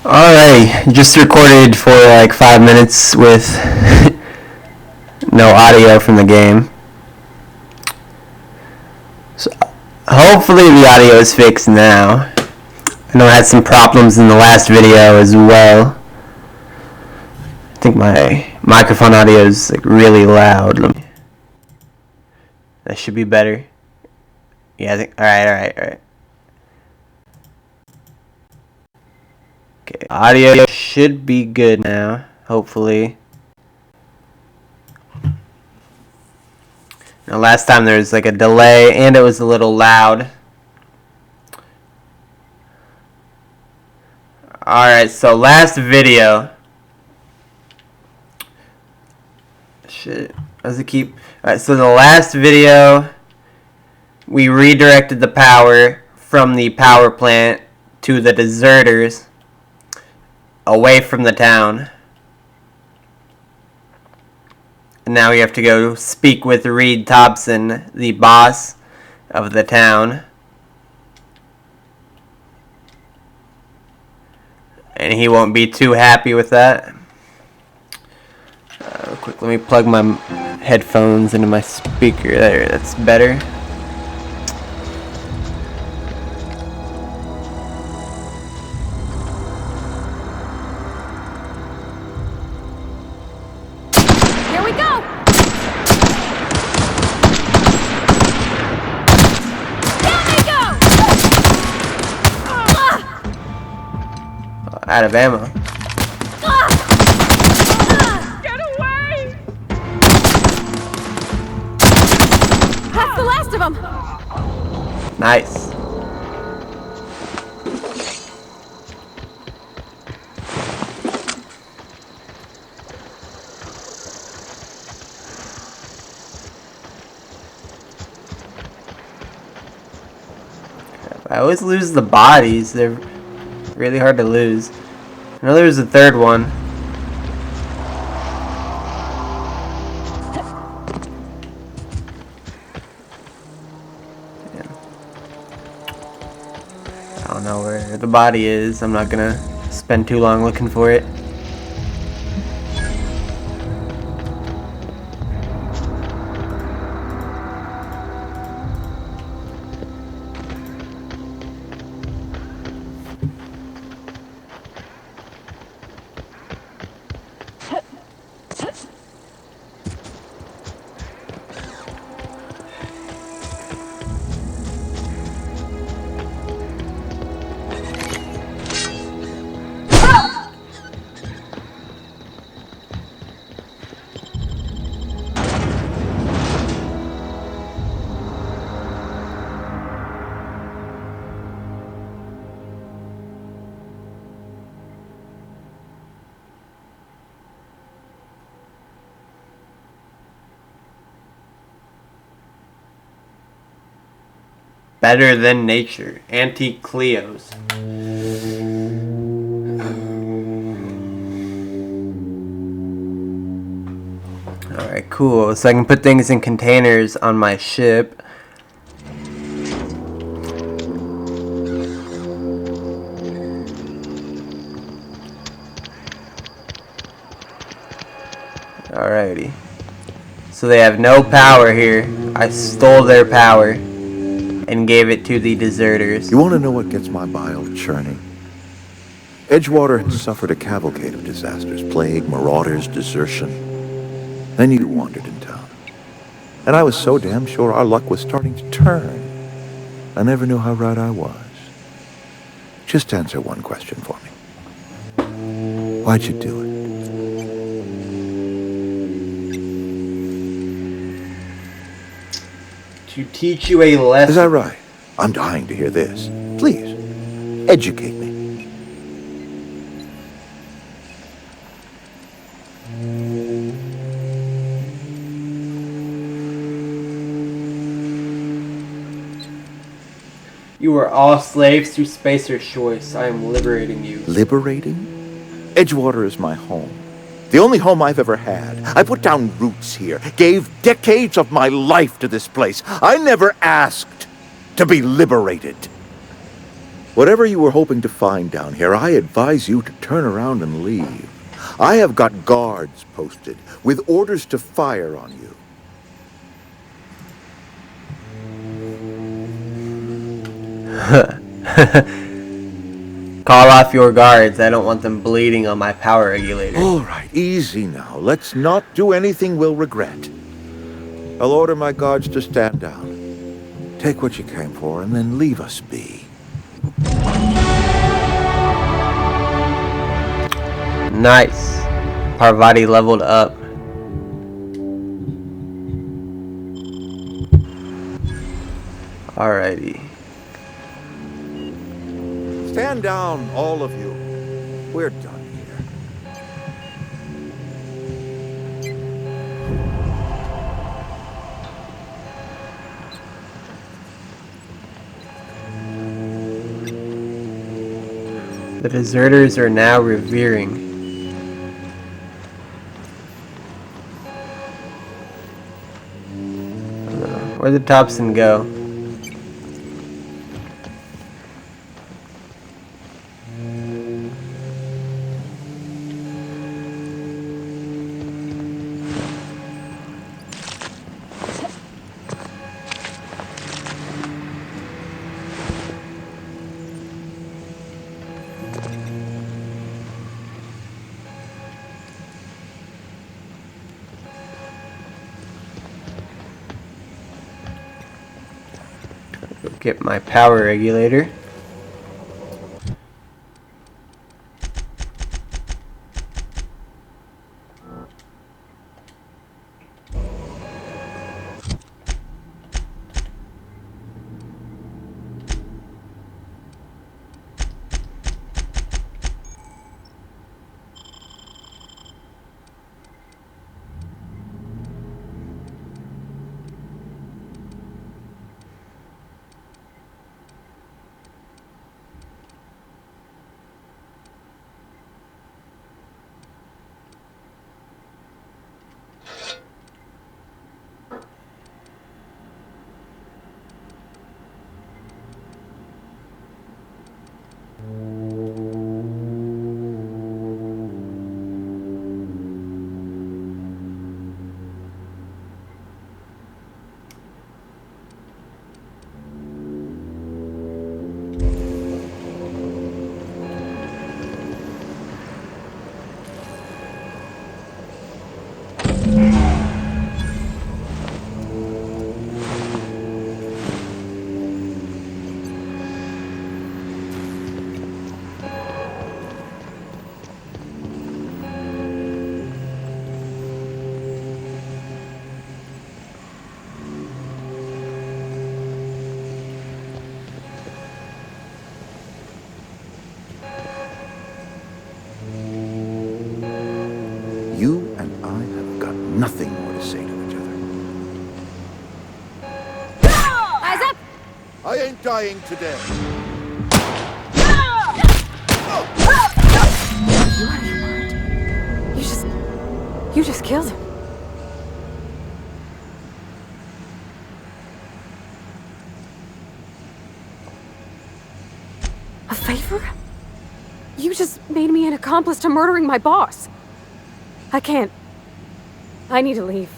Alright, just recorded for like 5 minutes with no audio from the game. So hopefully the audio is fixed now. I know I had some problems in the last video as well. I think my microphone audio is like really loud. That should be better. Yeah, I think. Alright. Okay, audio should be good now, hopefully. Now, last time there was like a delay and it was a little loud. Alright, so last video. Shit, does it keep? Alright, so the last video, we redirected the power from the power plant to the deserters away from the town. And now we have to go speak with Reed Thompson, the boss of the town. And he won't be too happy with that. Real quick, let me plug my headphones into my speaker. There, that's better. Here we go! Down they go! Out of ammo. Get away! That's the last of them! Nice. I always lose the bodies. They're really hard to lose. I know there's a third one. Damn. I don't know where the body is. I'm not gonna spend too long looking for it. Better than nature. Antique Cleos. Alright, cool. So I can put things in containers on my ship. Alrighty. So they have no power here. I stole their power and gave it to the deserters. You want to know what gets my bile churning? Edgewater had suffered a cavalcade of disasters, plague, marauders, desertion. Then you wandered in town. And I was so damn sure our luck was starting to turn. I never knew how right I was. Just answer one question for me. Why'd you do it? To teach you a lesson. Is that right? I'm dying to hear this. Please, educate me. You are all slaves to Spacer's choice. I am liberating you. Liberating? Edgewater is my home. The only home I've ever had. I put down roots here, gave decades of my life to this place. I never asked to be liberated. Whatever you were hoping to find down here, I advise you to turn around and leave. I have got guards posted with orders to fire on you. Call off your guards. I don't want them bleeding on my power regulator. All right, easy now. Let's not do anything we'll regret. I'll order my guards to stand down. Take what you came for and then leave us be. Nice. Parvati leveled up. Alrighty. Stand down, all of you. We're done here. The deserters are now revering. Where'd the Thompson go? Get my power regulator. You and I have got nothing more to say to each other. Eyes up! I ain't dying today. You out of your mind? You just killed him. A favor? You just made me an accomplice to murdering my boss. I can't. I need to leave.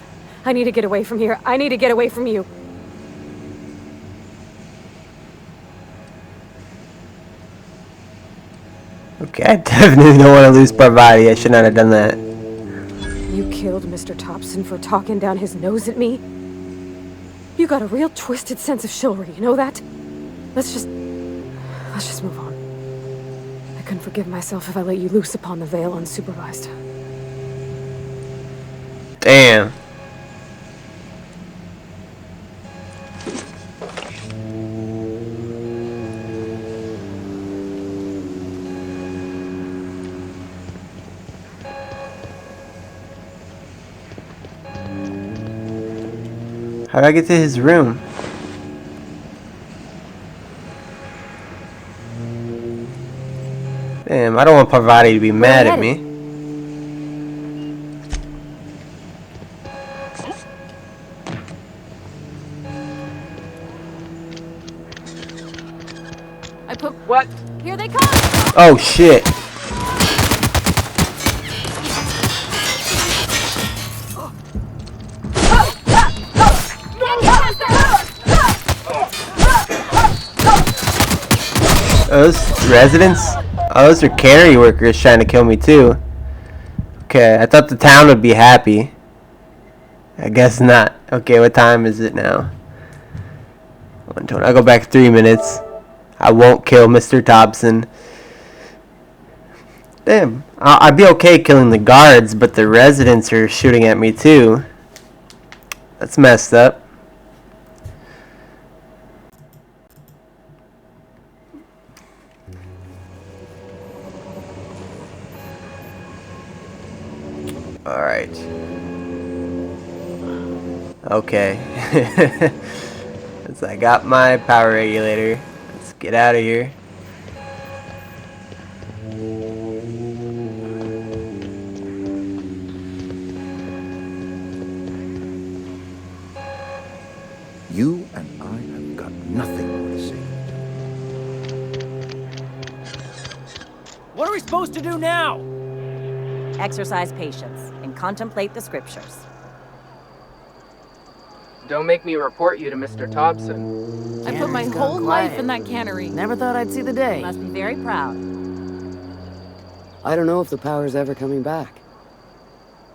I need to get away from here. I need to get away from you. Okay, I definitely don't want to lose Parvati. I should not have done that. You killed Mr. Thompson for talking down his nose at me? You got a real twisted sense of chivalry, you know that? Let's just move on. I couldn't forgive myself if I let you loose upon the Vale unsupervised. Damn. How do I get to his room? Damn, I don't want Parvati to be mad at me. I put What Oh shit. Those residents? Oh, those are carry workers trying to kill me too. Okay, I thought the town would be happy. I guess not. Okay, what time is it now? 1:20. I'll go back 3 minutes. I won't kill Mr. Thompson. Damn. I'd be okay killing the guards, but the residents are shooting at me too. That's messed up. Alright. Okay. So I got my power regulator. Let's get out of here. You and I have got nothing more to say. What are we supposed to do now? Exercise patience and contemplate the scriptures. Don't make me report you to Mr. Thompson. I put my Cannery's whole gone life quiet. in that cannery. Never thought I'd see the day. You must be very proud. I don't know if the power's ever coming back.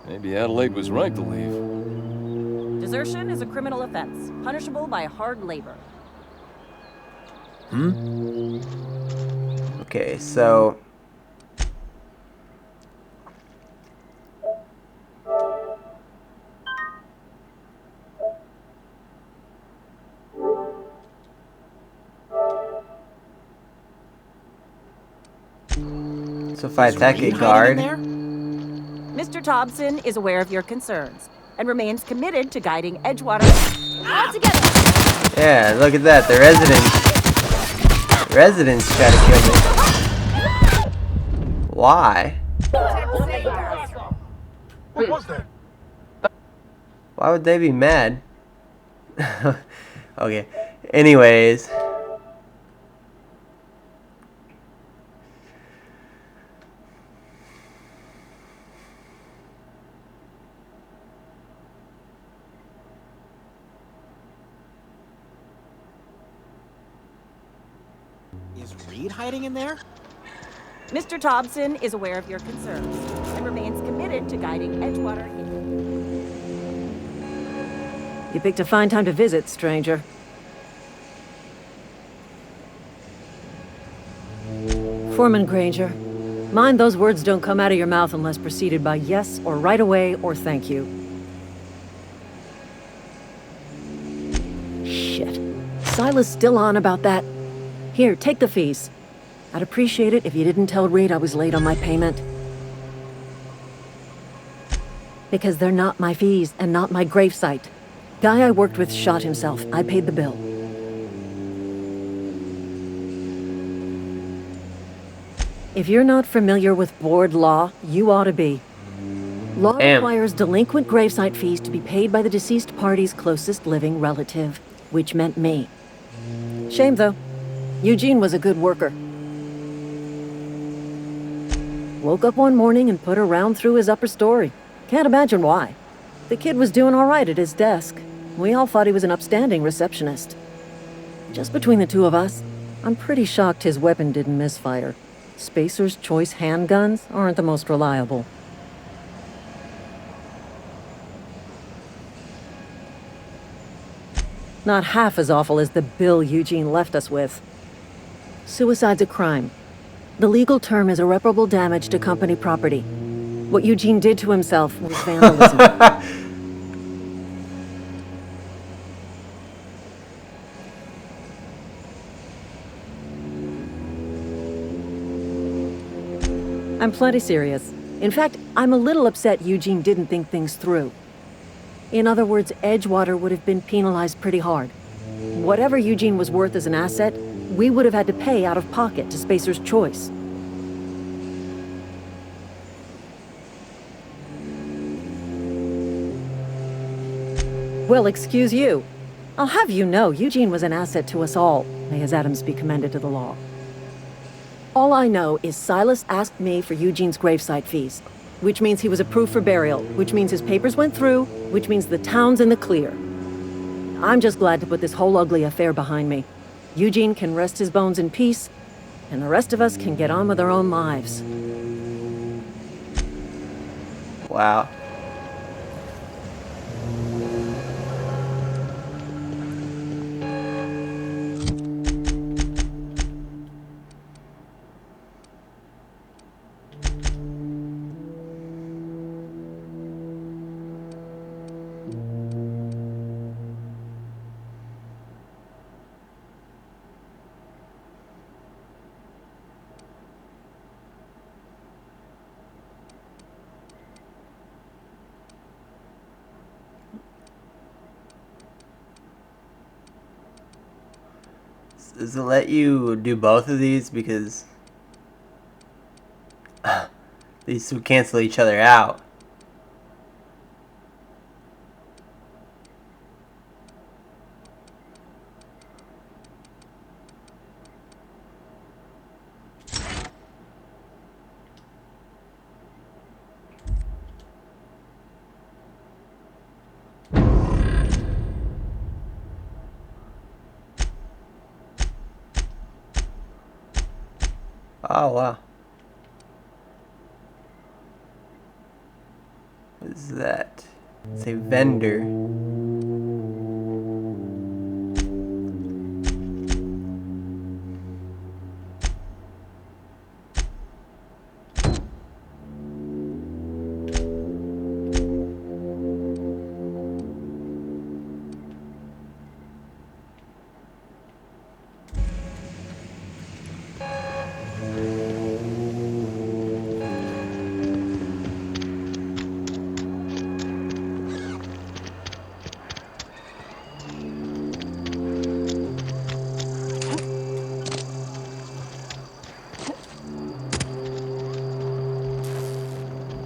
Maybe Adelaide was right to leave. Desertion is a criminal offense, punishable by hard labor. Okay, so if I attack a guard, Mr. Thompson is aware of your concerns and remains committed to guiding Edgewater all together. yeah, look at that. The residents try to kill me. Why? What was that? Why would they be mad? Okay. Anyways. Is Reed hiding in there? Mr. Thompson is aware of your concerns and remains committed to guiding Edgewater. You picked a fine time to visit, stranger. Foreman Granger, mind those words don't come out of your mouth unless preceded by yes or right away or thank you. Shit. Silas still on about that? Here, take the fees. I'd appreciate it if you didn't tell Reed I was late on my payment. Because they're not my fees and not my gravesite. Guy I worked with shot himself. I paid the bill. If you're not familiar with board law, you ought to be. Law requires delinquent gravesite fees to be paid by the deceased party's closest living relative, which meant me. Shame, though. Eugene was a good worker. Woke up one morning and put a round through his upper story. Can't imagine why. The kid was doing all right at his desk. We all thought he was an upstanding receptionist. Just between the two of us, I'm pretty shocked his weapon didn't misfire. Spacer's Choice handguns aren't the most reliable. Not half as awful as the bill Eugene left us with. Suicide's a crime. The legal term is irreparable damage to company property. What Eugene did to himself was vandalism. I'm plenty serious. In fact, I'm a little upset Eugene didn't think things through. In other words, Edgewater would have been penalized pretty hard. Whatever Eugene was worth as an asset, we would have had to pay out of pocket to Spacer's Choice. Well, excuse you. I'll have you know, Eugene was an asset to us all. May his atoms be commended to the law. All I know is Silas asked me for Eugene's gravesite fees, which means he was approved for burial, which means his papers went through, which means the town's in the clear. I'm just glad to put this whole ugly affair behind me. Eugene can rest his bones in peace, and the rest of us can get on with our own lives. Wow. Does it let you do both of these? Because these two cancel each other out. Oh, wow. What is that? It's a vendor.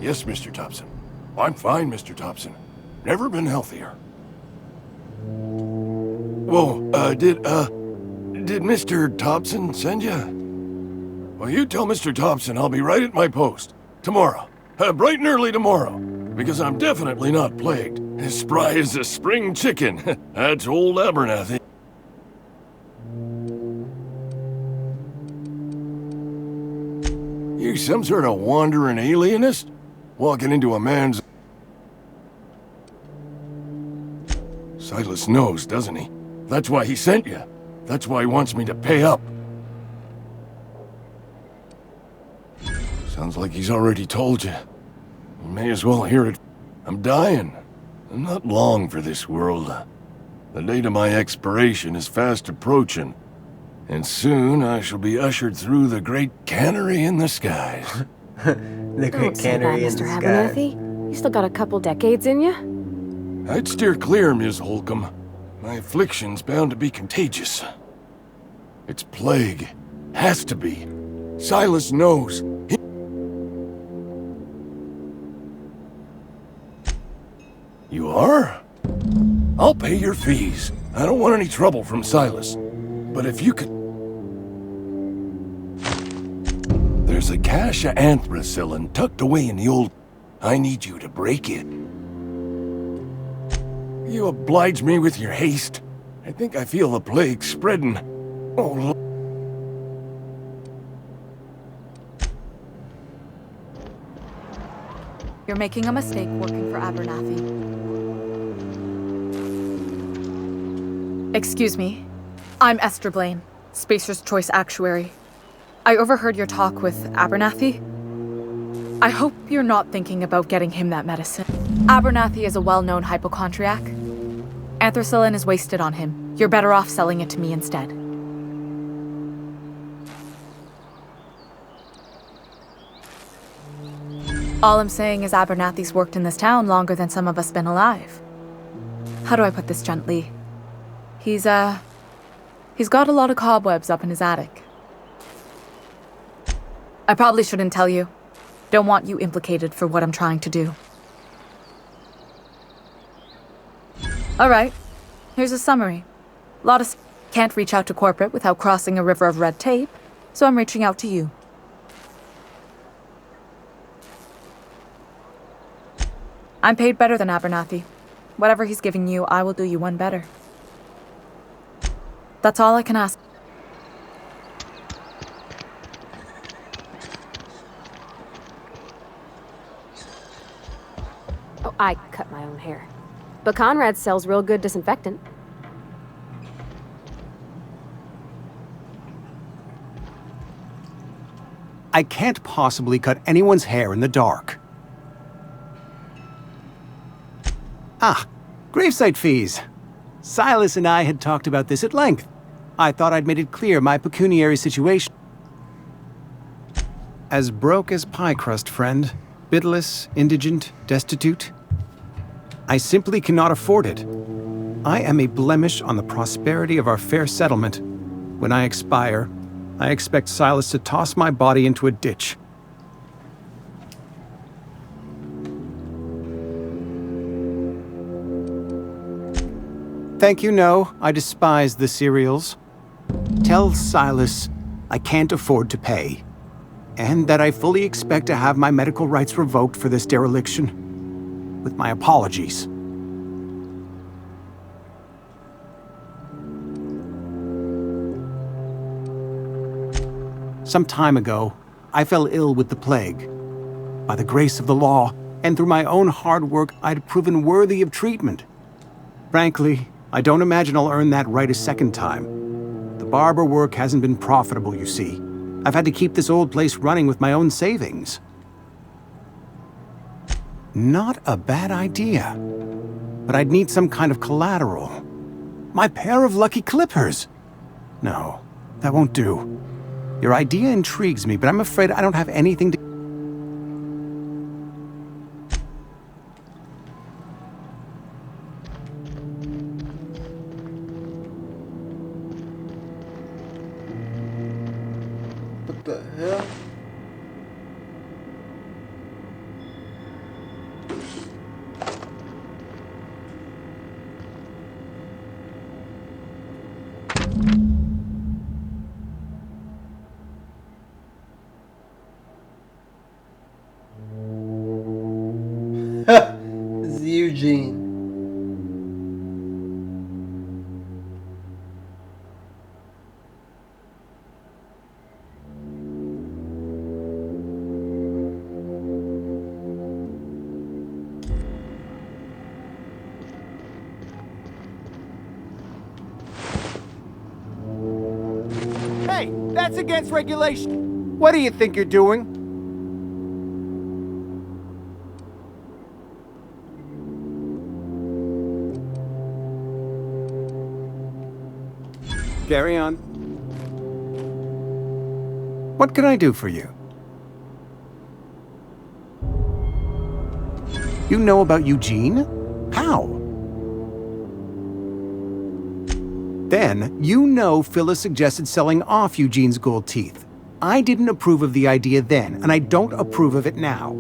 Yes, Mr. Thompson. I'm fine, Mr. Thompson. Never been healthier. Whoa, did Mr. Thompson send you? Well, you tell Mr. Thompson I'll be right at my post. Tomorrow. Bright and early tomorrow. Because I'm definitely not plagued. As spry as a spring chicken. That's old Abernathy. You some sort of wandering alienist? Walking into a man's... Silas knows, doesn't he? That's why he sent you. That's why he wants me to pay up. Sounds like he's already told you. You may as well hear it. I'm dying. I'm not long for this world. The date of my expiration is fast approaching. And soon I shall be ushered through the great cannery in the skies. The great Don't say that, cannery in Mr. the sky. Abernathy. You still got a couple decades in you. I'd steer clear, Ms. Holcomb. My affliction's bound to be contagious. It's plague. Has to be. Silas knows. You are? I'll pay your fees. I don't want any trouble from Silas. But if you could... There's a cache of anthracillin tucked away in the old... I need you to break it. You oblige me with your haste. I think I feel the plague spreading. Oh, Lord. You're making a mistake working for Abernathy. Excuse me. I'm Esther Blaine, Spacer's Choice Actuary. I overheard your talk with Abernathy. I hope you're not thinking about getting him that medicine. Abernathy is a well-known hypochondriac. Anthracillin is wasted on him. You're better off selling it to me instead. All I'm saying is Abernathy's worked in this town longer than some of us been alive. How do I put this gently? He's got a lot of cobwebs up in his attic. I probably shouldn't tell you. Don't want you implicated for what I'm trying to do. Alright, here's a summary. Can't reach out to corporate without crossing a river of red tape, so I'm reaching out to you. I'm paid better than Abernathy. Whatever he's giving you, I will do you one better. That's all I can ask. Oh, I cut my own hair. But Conrad sells real good disinfectant. I can't possibly cut anyone's hair in the dark. Ah, gravesite fees. Silas and I had talked about this at length. I thought I'd made it clear my pecuniary situation. As broke as pie crust, friend. Bidless, indigent, destitute. I simply cannot afford it. I am a blemish on the prosperity of our fair settlement. When I expire, I expect Silas to toss my body into a ditch. Thank you, no. I despise the cereals. Tell Silas I can't afford to pay, and that I fully expect to have my medical rights revoked for this dereliction. With my apologies. Some time ago, I fell ill with the plague. By the grace of the law, and through my own hard work, I'd proven worthy of treatment. Frankly, I don't imagine I'll earn that right a second time. The barber work hasn't been profitable, you see. I've had to keep this old place running with my own savings. Not a bad idea. But I'd need some kind of collateral. My pair of lucky clippers! No, that won't do. Your idea intrigues me, but I'm afraid I don't have anything to... What the hell? This is Eugene. Hey, that's against regulation. What do you think you're doing? Carry on. What can I do for you? You know about Eugene? How? Then, you know Phyllis suggested selling off Eugene's gold teeth. I didn't approve of the idea then, and I don't approve of it now.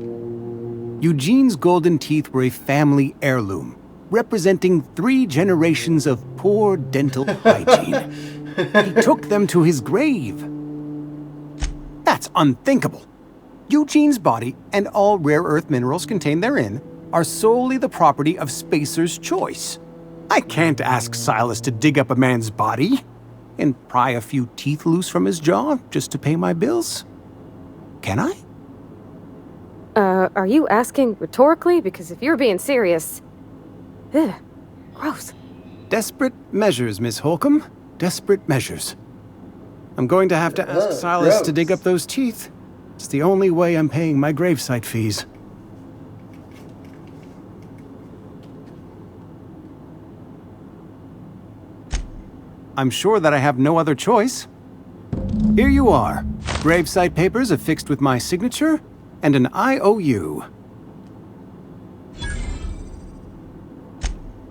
Eugene's golden teeth were a family heirloom, representing 3 generations of poor dental hygiene. He took them to his grave. That's unthinkable. Eugene's body and all rare earth minerals contained therein are solely the property of Spacer's Choice. I can't ask Silas to dig up a man's body and pry a few teeth loose from his jaw just to pay my bills. Can I? Are you asking rhetorically? Because if you're being serious... Ugh, gross. Desperate measures, Miss Holcomb. Desperate measures. I'm going to have to ask Silas gross. to dig up those teeth. It's the only way I'm paying my gravesite fees. I'm sure that I have no other choice. Here you are. Gravesite papers affixed with my signature and an IOU.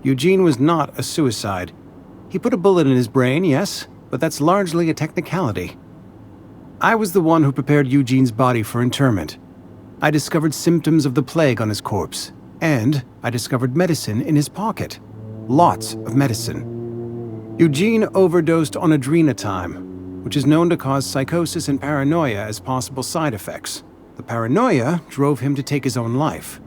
Eugene was not a suicide. He put a bullet in his brain, yes, but that's largely a technicality. I was the one who prepared Eugene's body for interment. I discovered symptoms of the plague on his corpse, and I discovered medicine in his pocket. Lots of medicine. Eugene overdosed on adrenatime, which is known to cause psychosis and paranoia as possible side effects. The paranoia drove him to take his own life.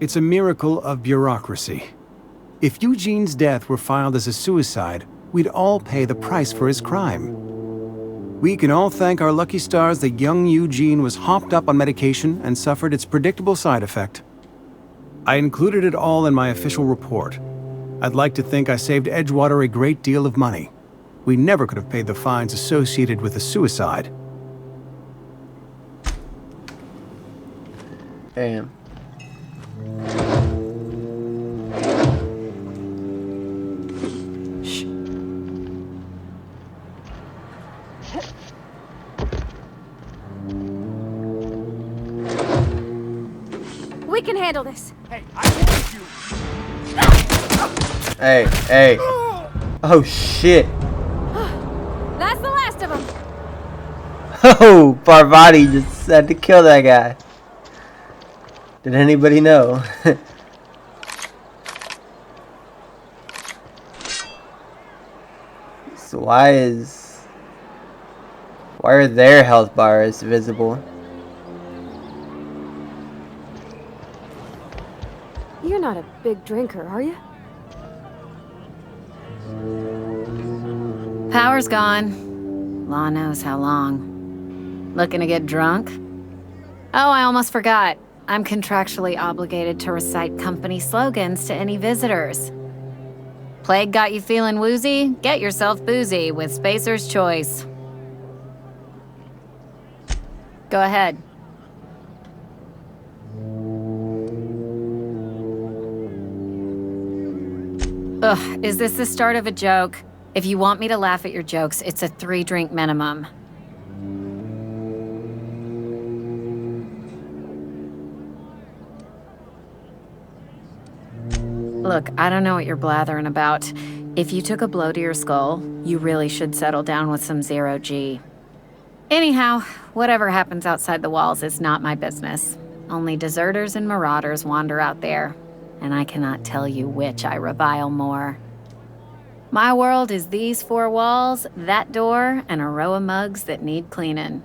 It's a miracle of bureaucracy. If Eugene's death were filed as a suicide, we'd all pay the price for his crime. We can all thank our lucky stars that young Eugene was hopped up on medication and suffered its predictable side effect. I included it all in my official report. I'd like to think I saved Edgewater a great deal of money. We never could have paid the fines associated with a suicide. Damn. Shh. We can handle this. Hey, I told you. Hey, hey. Oh, shit. That's the last of them. Oh, Parvati just had to kill that guy. Did anybody know? So why are their health bars visible? You're not a big drinker, are you? Power's gone. Law knows how long. Looking to get drunk? Oh, I almost forgot. I'm contractually obligated to recite company slogans to any visitors. Plague got you feeling woozy? Get yourself boozy with Spacer's Choice. Go ahead. Ugh, is this the start of a joke? If you want me to laugh at your jokes, it's a 3-drink minimum. Look, I don't know what you're blathering about. If you took a blow to your skull, you really should settle down with some zero-G. Anyhow, whatever happens outside the walls is not my business. Only deserters and marauders wander out there, and I cannot tell you which I revile more. My world is these 4 walls, that door, and a row of mugs that need cleaning.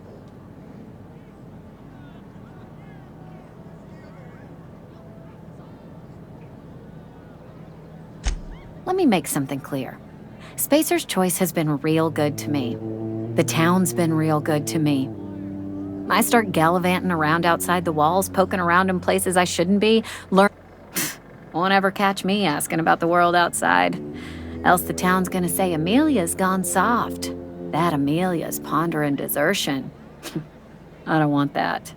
Let me make something clear. Spacer's Choice has been real good to me. The town's been real good to me. I start gallivanting around outside the walls, poking around in places I shouldn't be, won't ever catch me asking about the world outside. Else the town's gonna say Amelia's gone soft. That Amelia's pondering desertion. I don't want that.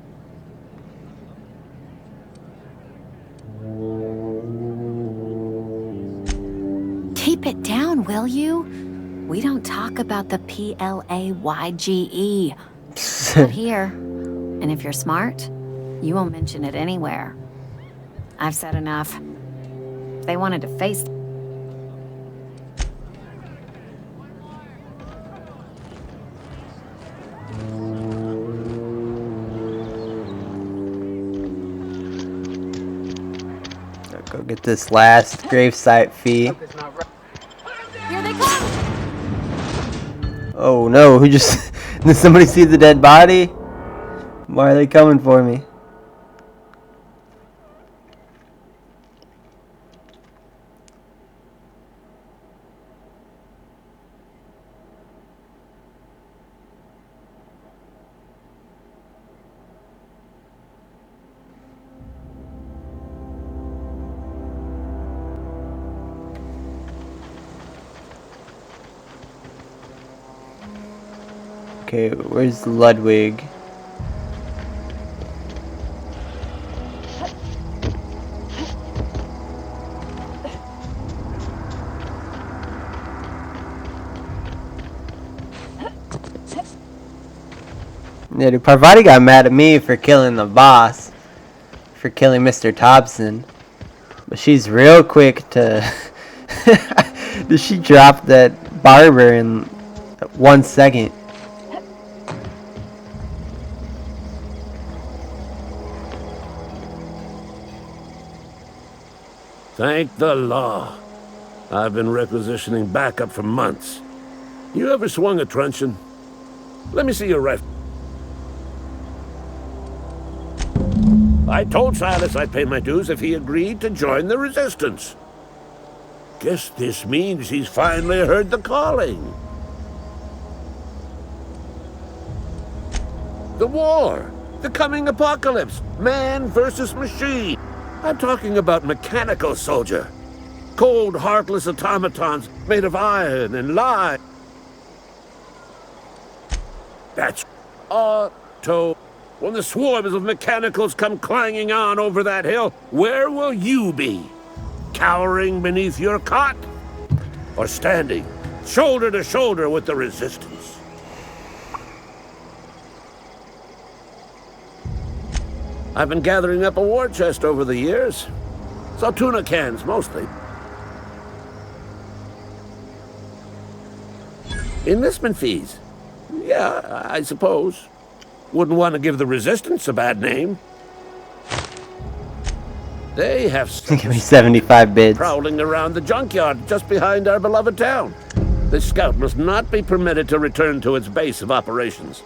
Keep it down, will you? We don't talk about the PLAYGE. Not here. And if you're smart, you won't mention it anywhere. I've said enough. If they wanted to face Go get this last gravesite fee. Here they come! Oh no, who just... Did somebody see the dead body? Why are they coming for me? Okay, where's Ludwig? Yeah, dude, Parvati got mad at me for killing the boss. For killing Mr. Thompson. But she's real quick to... She dropped that barber in 1 second. Thank the law. I've been requisitioning backup for months. You ever swung a truncheon? Let me see your rifle. I told Silas I'd pay my dues if he agreed to join the resistance. Guess this means he's finally heard the calling. The war! The coming apocalypse! Man versus machine! I'm talking about mechanical soldier. Cold, heartless automatons made of iron and lime. That's Otto. When the swarms of mechanicals come clanging on over that hill, where will you be? Cowering beneath your cot? Or standing, shoulder to shoulder with the resistance? I've been gathering up a war chest over the years. So tuna cans, mostly. Enlistment fees. Yeah, I suppose. Wouldn't want to give the resistance a bad name. They have Give me 75 bids. prowling around the junkyard just behind our beloved town. This scout must not be permitted to return to its base of operations.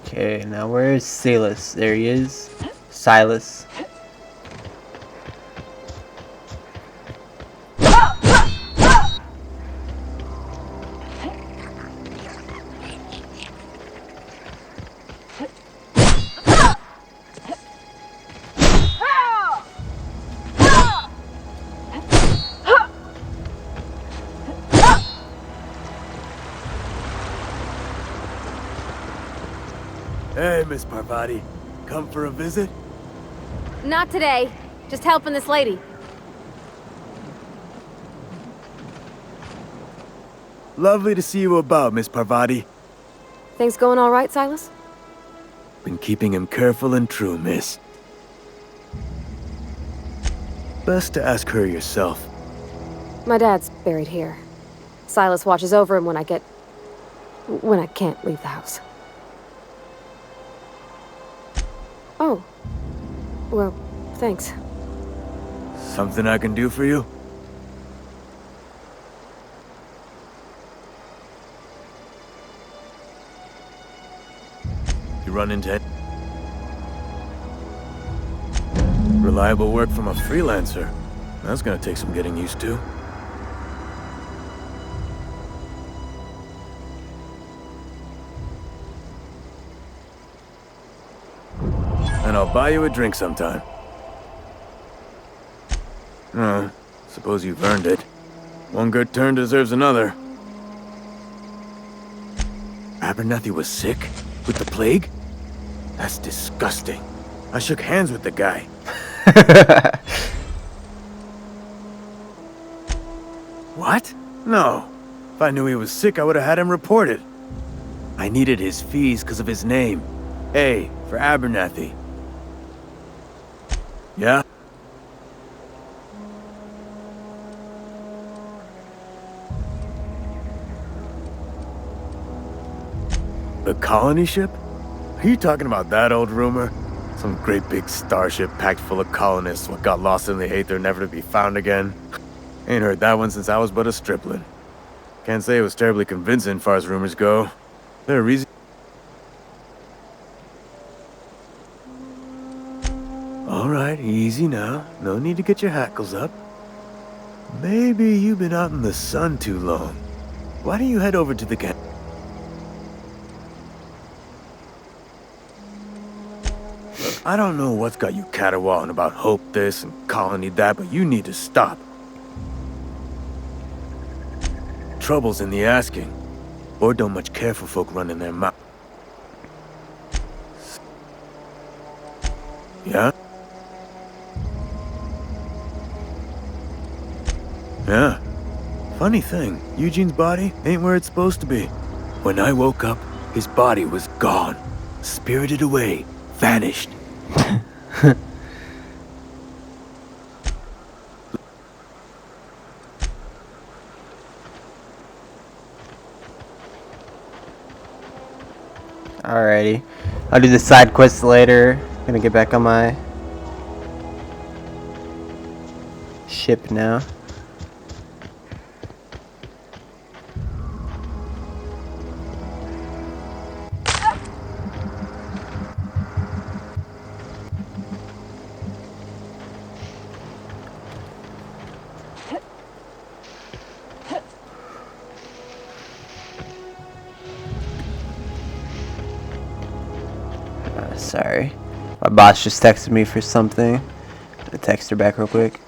Okay, now where is Silas? There he is. Silas. Hey, Miss Parvati. Come for a visit? Not today. Just helping this lady. Lovely to see you about, Miss Parvati. Things going all right, Silas? Been keeping him careful and true, miss. Best to ask her yourself. My dad's buried here. Silas watches over him when I can't leave the house. Oh. Well, thanks. Something I can do for you? You run into reliable work from a freelancer. That's gonna take some getting used to. And I'll buy you a drink sometime. Suppose you've earned it. One good turn deserves another. Abernathy was sick? With the plague? That's disgusting. I shook hands with the guy. What? No. If I knew he was sick, I would have had him reported. I needed his fees because of his name. A for Abernathy. Yeah? The colony ship? Are you talking about that old rumor? Some great big starship packed full of colonists what got lost in the aether never to be found again? Ain't heard that one since I was but a stripling. Can't say it was terribly convincing far as rumors go. There a reason? Alright, easy now. No need to get your hackles up. Maybe you've been out in the sun too long. Why don't you head over to the camp? Look, I don't know what's got you caterwauling about hope this and colony that, but you need to stop. Trouble's in the asking. Or don't much care for folk running their mouth. Yeah? Yeah. Funny thing, Eugene's body ain't where it's supposed to be. When I woke up, his body was gone. Spirited away. Vanished. Alrighty. I'll do the side quests later. Gonna get back on my ship now. Sorry. My boss just texted me for something. I'm gonna text her back real quick.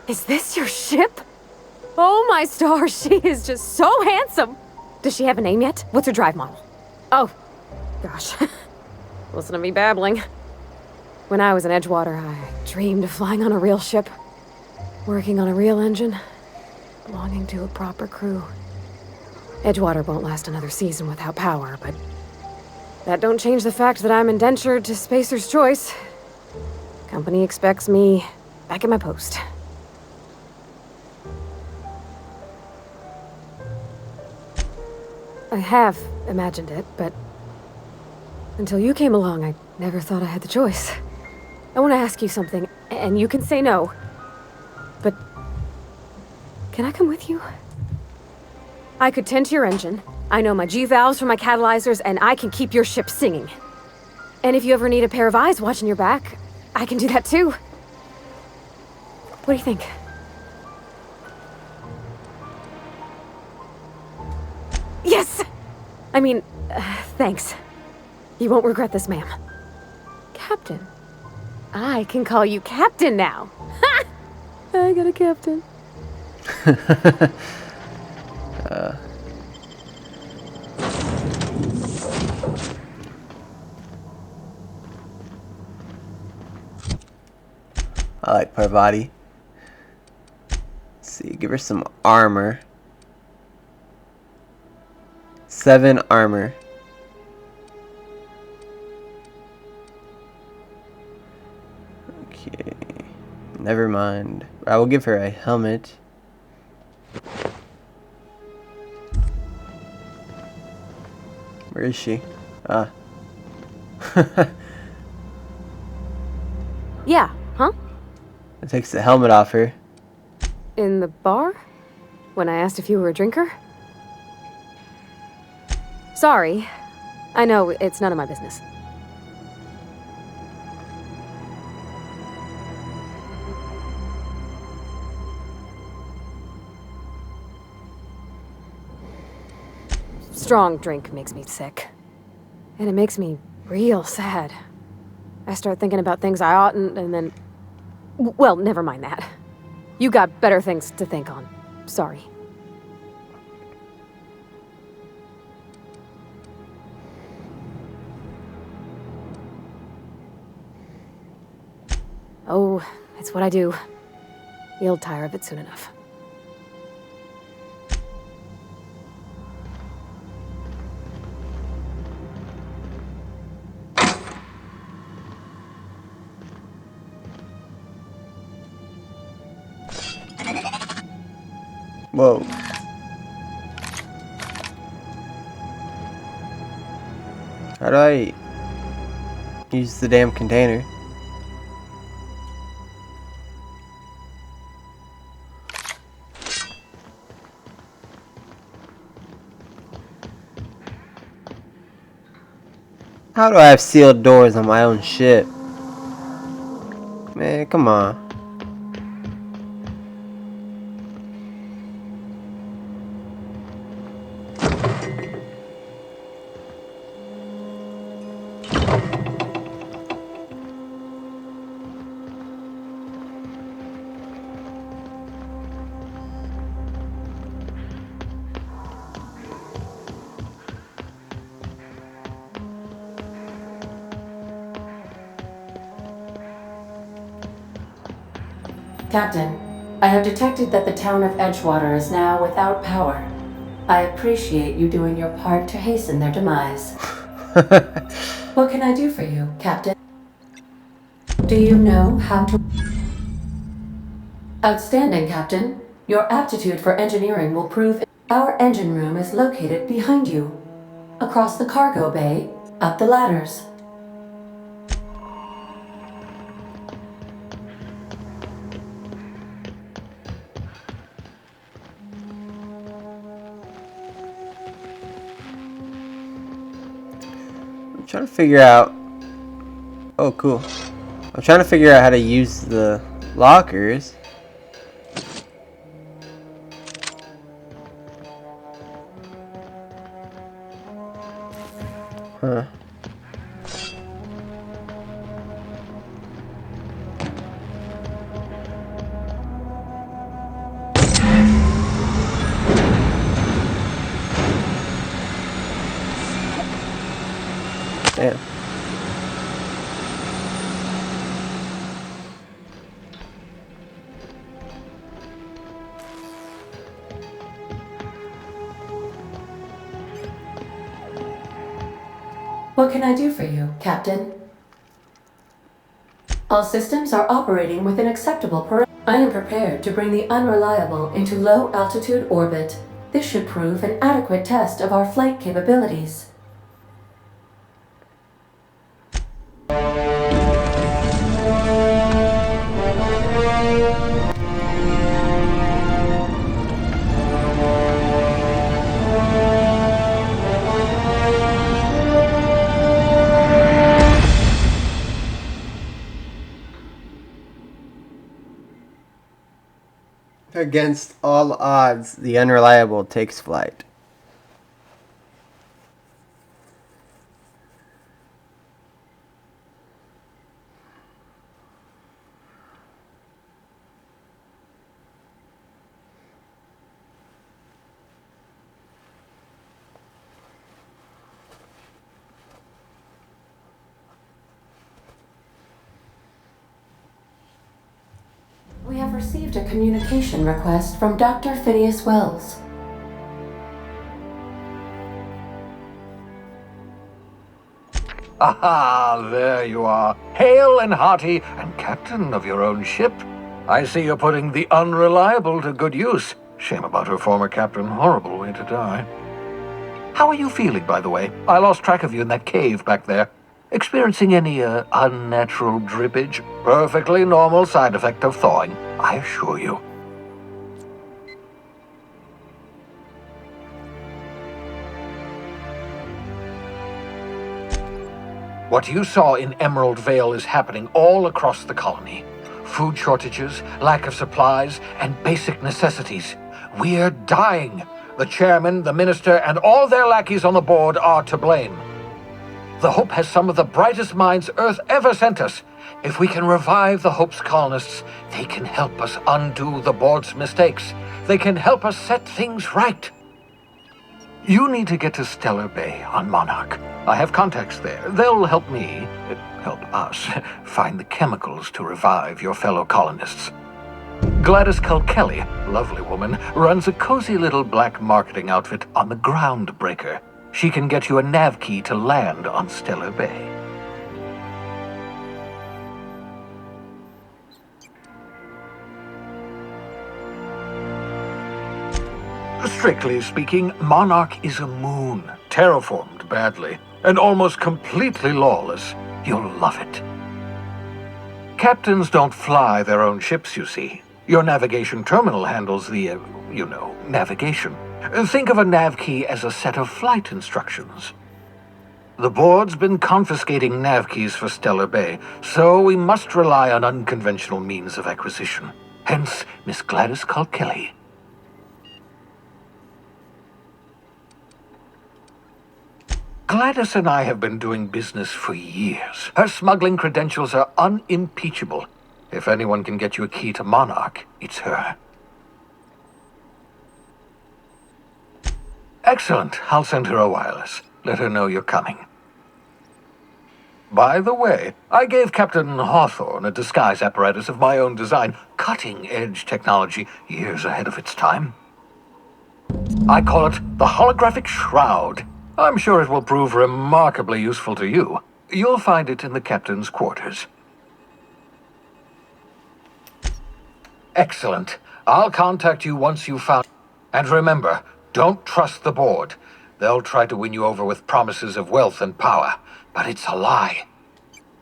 Is this your ship? Oh my stars, she is just so handsome. Does she have a name yet? What's her drive model? Oh, gosh. Listen to me babbling. When I was in Edgewater, I dreamed of flying on a real ship, working on a real engine, belonging to a proper crew. Edgewater won't last another season without power, but that don't change the fact that I'm indentured to Spacer's Choice. Company expects me back at my post. I have imagined it, but until you came along, I never thought I had the choice. I want to ask you something, and you can say no. But can I come with you? I could tend to your engine. I know my G-valves from my catalyzers, and I can keep your ship singing. And if you ever need a pair of eyes watching your back, I can do that too. What do you think? Yes! I mean, thanks. You won't regret this, ma'am. Captain. I can call you Captain now. Ha! I got a captain. I like Parvati. Let's see, give her some armor. 7 armor. Okay, never mind. I will give her a helmet. Where is she? Ah. Yeah, huh? It takes the helmet off her. In the bar? When I asked if you were a drinker? Sorry. I know, it's none of my business. Strong drink makes me sick. And it makes me real sad. I start thinking about things I oughtn't, and then... Well, never mind that. You got better things to think on. Sorry. Oh, it's what I do. You'll tire of it soon enough. Whoa. How do I use the damn container? How do I have sealed doors on my own ship? Man, come on. Captain, I have detected that the town of Edgewater is now without power. I appreciate you doing your part to hasten their demise. What can I do for you, Captain? Do you know how to... Outstanding, Captain. Your aptitude for engineering will prove... Our engine room is located behind you. Across the cargo bay, up the ladders. I'm trying to figure out... Oh, cool. I'm trying to figure out how to use the lockers. Huh. Damn. What can I do for you, Captain? All systems are operating with an acceptable parameter. I am prepared to bring the Unreliable into low-altitude orbit. This should prove an adequate test of our flight capabilities. Against all odds, the Unreliable takes flight. We have received a communication request from Dr. Phineas Wells. Aha, there you are, hale and hearty, and captain of your own ship. I see you're putting the Unreliable to good use. Shame about her former captain, horrible way to die. How are you feeling, by the way? I lost track of you in that cave back there. Experiencing any, unnatural drippage? Perfectly normal side effect of thawing, I assure you. What you saw in Emerald Vale is happening all across the colony. Food shortages, lack of supplies, and basic necessities. We're dying. The chairman, the minister, and all their lackeys on the board are to blame. The Hope has some of the brightest minds Earth ever sent us. If we can revive the Hope's colonists, they can help us undo the board's mistakes. They can help us set things right. You need to get to Stellar Bay on Monarch. I have contacts there. They'll help us, find the chemicals to revive your fellow colonists. Gladys Kilkelly, lovely woman, runs a cozy little black marketing outfit on the Groundbreaker. She can get you a nav key to land on Stellar Bay. Strictly speaking, Monarch is a moon, terraformed badly, and almost completely lawless. You'll love it. Captains don't fly their own ships, you see. Your navigation terminal handles the, navigation. Think of a nav key as a set of flight instructions. The board's been confiscating nav keys for Stellar Bay, so we must rely on unconventional means of acquisition. Hence, Miss Gladys Kilkelly. Gladys and I have been doing business for years. Her smuggling credentials are unimpeachable. If anyone can get you a key to Monarch, it's her. Excellent. I'll send her a wireless. Let her know you're coming. By the way, I gave Captain Hawthorne a disguise apparatus of my own design, cutting-edge technology years ahead of its time. I call it the Holographic Shroud. I'm sure it will prove remarkably useful to you. You'll find it in the captain's quarters. Excellent. I'll contact you once you've found... And remember, don't trust the board. They'll try to win you over with promises of wealth and power, but it's a lie.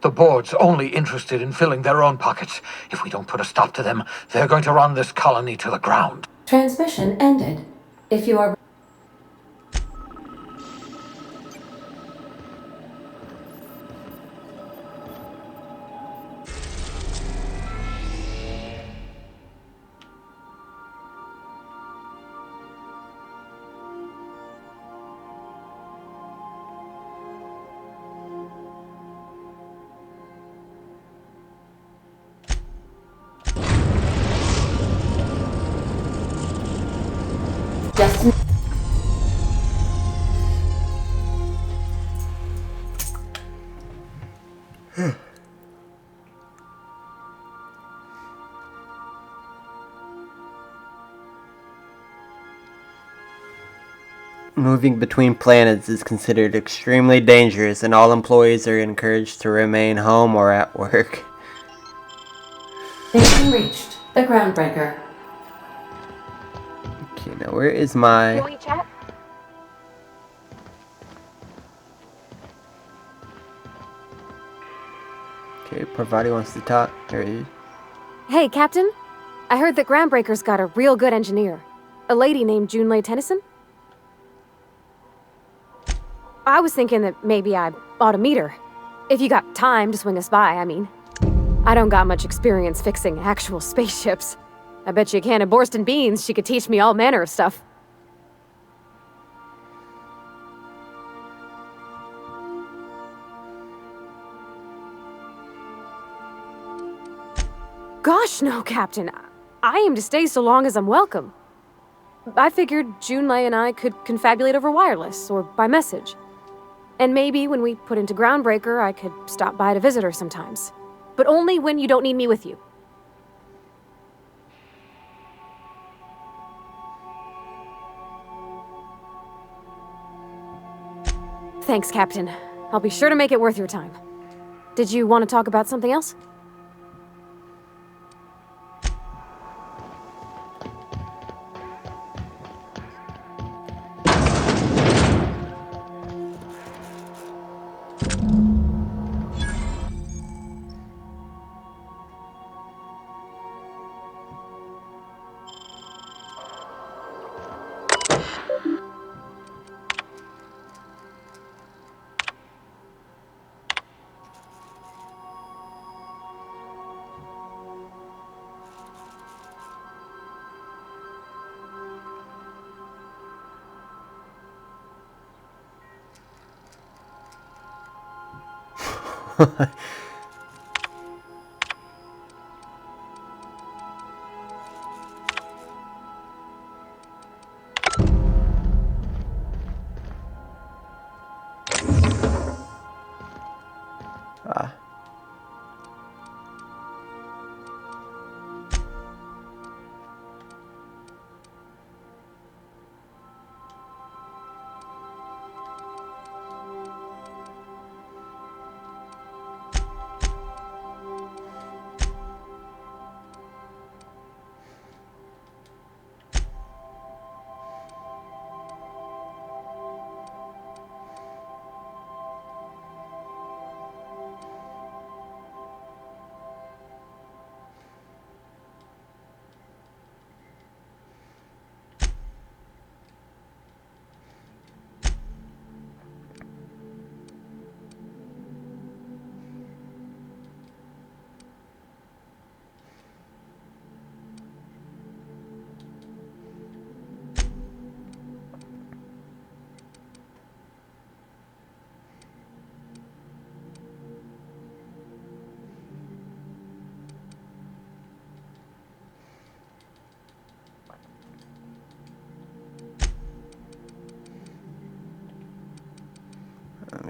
The board's only interested in filling their own pockets. If we don't put a stop to them, they're going to run this colony to the ground. Transmission ended. If you are... Destin... Moving between planets is considered extremely dangerous, and all employees are encouraged to remain home or at work. Station reached. The Groundbreaker. Okay, now where is my... Can we chat? Okay, Parvati wants to talk. There he is. Hey, Captain. I heard that Groundbreaker's got a real good engineer. A lady named Junlei Tennyson? I was thinking that maybe I ought to meet her. If you got time to swing us by, I mean. I don't got much experience fixing actual spaceships. I bet you a can of Borston beans she could teach me all manner of stuff. Gosh, no, Captain. I aim to stay so long as I'm welcome. I figured Junlei and I could confabulate over wireless or by message. And maybe when we put into Groundbreaker, I could stop by to visit her sometimes. But only when you don't need me with you. Thanks, Captain. I'll be sure to make it worth your time. Did you want to talk about something else?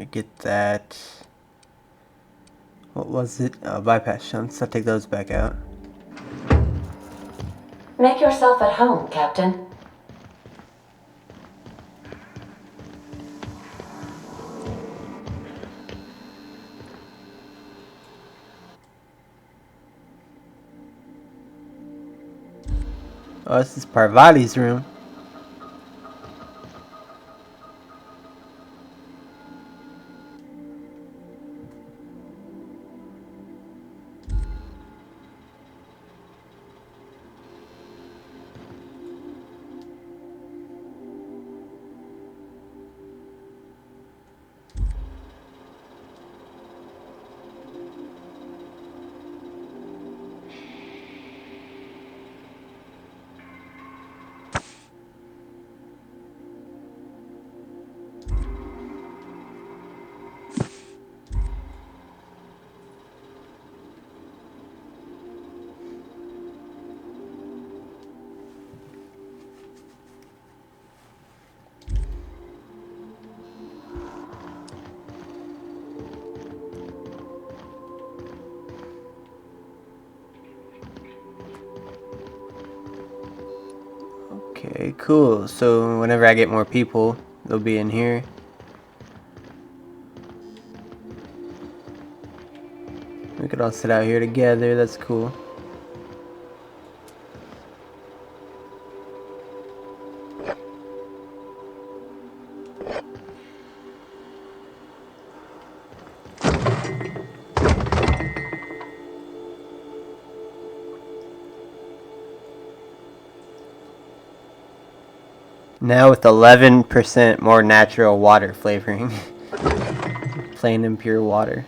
me get that. What was it? Bypass shunts. I'll take those back out. Make yourself at home, Captain. Oh, this is Parvati's room. Okay, cool. So whenever I get more people, they'll be in here. We could all sit out here together. That's cool. Now with 11% more natural water flavoring. Plain and pure water.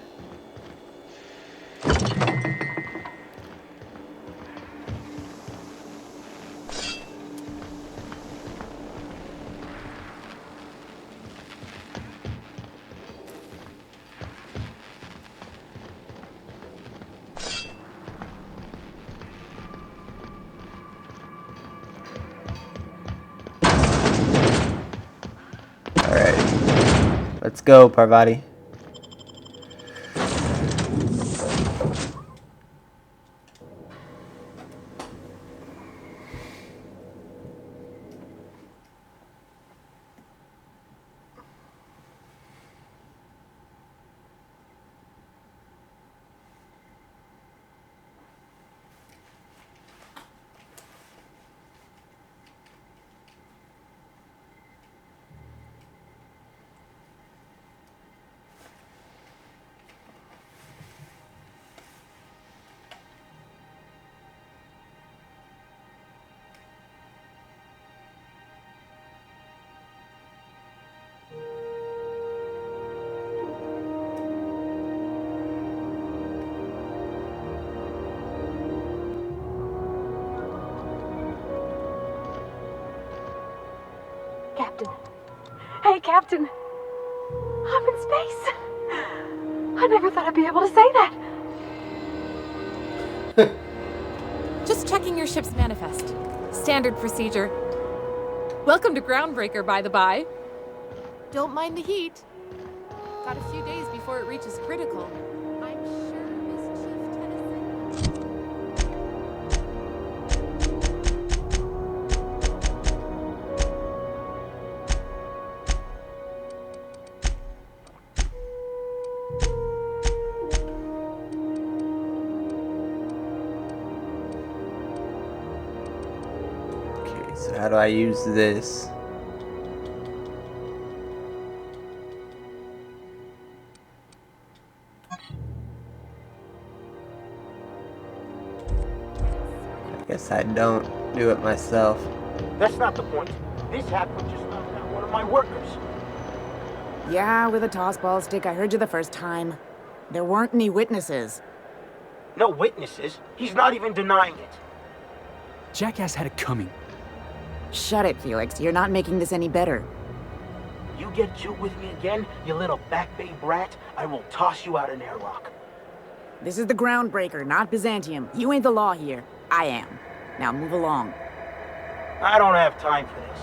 Let's go, Parvati. Captain. Hey, Captain. I'm in space. I never thought I'd be able to say that. Just checking your ship's manifest. Standard procedure. Welcome to Groundbreaker, by the by. Don't mind the heat. Got a few days before it reaches critical. I'm sure Miss Chief Tennyson... So how do I use this? I guess I don't do it myself. That's not the point. This hack would just knock out one of my workers. Yeah, with a tossball stick. I heard you the first time. There weren't any witnesses. No witnesses? He's not even denying it. Jackass had it coming. Shut it, Felix. You're not making this any better. You get juked with me again, you little Back Bay brat, I will toss you out an airlock. This is the Groundbreaker, not Byzantium. You ain't the law here. I am. Now move along. I don't have time for this.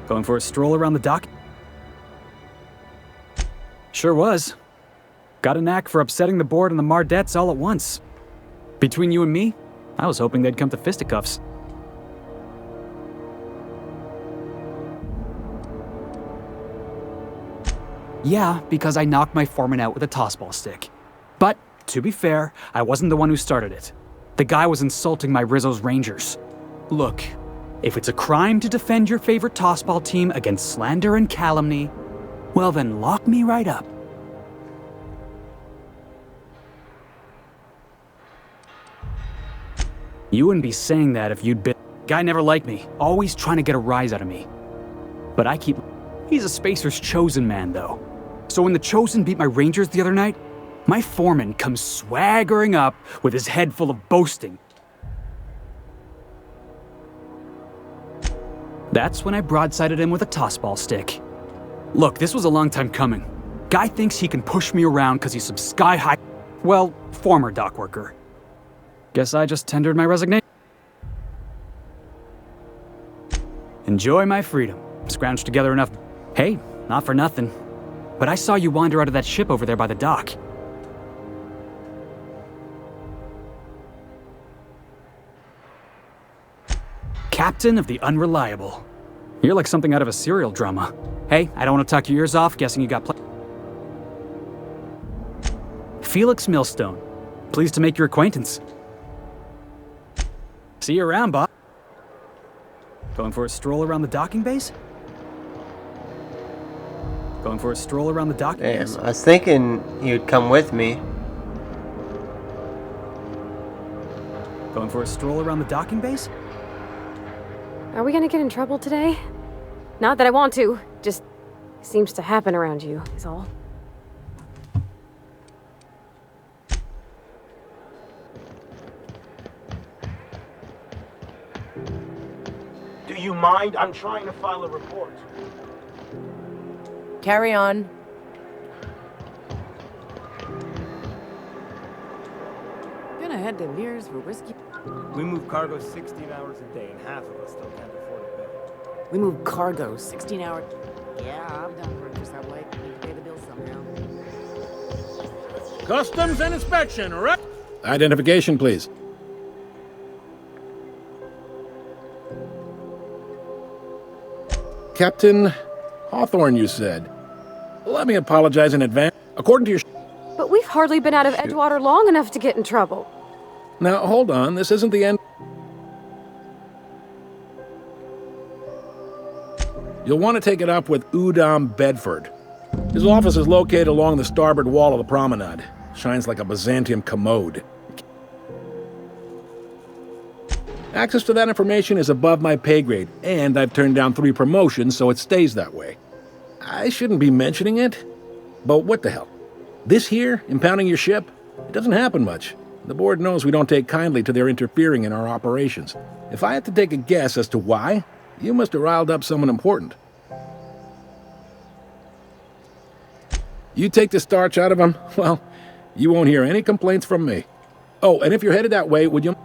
Going for a stroll around the dock? Sure was. Got a knack for upsetting the board and the Mardettes all at once. Between you and me, I was hoping they'd come to fisticuffs. Yeah, because I knocked my foreman out with a tossball stick. But, to be fair, I wasn't the one who started it. The guy was insulting my Rizzo's Rangers. Look, if it's a crime to defend your favorite tossball team against slander and calumny, well then lock me right up. You wouldn't be saying that if you'd been... Guy never liked me, always trying to get a rise out of me. But I keep... He's a Spacer's chosen man, though. So when the Chosen beat my Rangers the other night, my foreman comes swaggering up with his head full of boasting. That's when I broadsided him with a tossball stick. Look, this was a long time coming. Guy thinks he can push me around because he's some sky-high... Well, former dock worker. Guess I just tendered my resignation. Enjoy my freedom. Scrounged together enough... Hey, not for nothing. But I saw you wander out of that ship over there by the dock. Captain of the Unreliable. You're like something out of a serial drama. Hey, I don't want to talk your ears off, guessing you got Felix Millstone. Pleased to make your acquaintance. See you around, Bob. Going for a stroll around the docking base? Going for a stroll around the docking base? I was thinking you'd come with me. Going for a stroll around the docking base? Are we gonna get in trouble today? Not that I want to, just seems to happen around you, is all. Do you mind? I'm trying to file a report. Carry on. Gonna head to Mears for whiskey. We move cargo 16 hours a day, and half of us still can't afford a bed. We move cargo 16 hours. Yeah, I've done work for Subway. Need to pay the bill somehow. Customs and inspection, right? Identification, please. Captain Hawthorne, you said. Let me apologize in advance. According to your... But we've hardly been out of Edgewater long enough to get in trouble. Now, hold on. This isn't the end. You'll want to take it up with Udom Bedford. His office is located along the starboard wall of the promenade. Shines like a Byzantium commode. Access to that information is above my pay grade, and I've turned down 3 promotions, so it stays that way. I shouldn't be mentioning it, but what the hell? This here, impounding your ship, it doesn't happen much. The board knows we don't take kindly to their interfering in our operations. If I had to take a guess as to why, you must have riled up someone important. You take the starch out of them, well, you won't hear any complaints from me. Oh, and if you're headed that way, would you...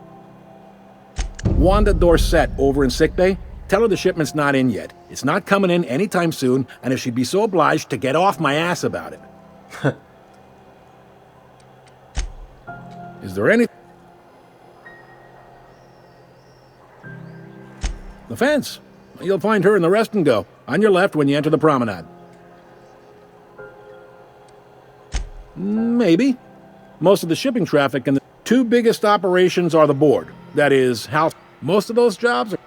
Wanda Dorset over in sickbay? Tell her the shipment's not in yet. It's not coming in anytime soon, and if she'd be so obliged to get off my ass about it. Is there any... The fence. You'll find her in the rest and go, on your left when you enter the promenade. Maybe. Most of the shipping traffic and the 2 biggest operations are the board. That is, house. Most of those jobs are...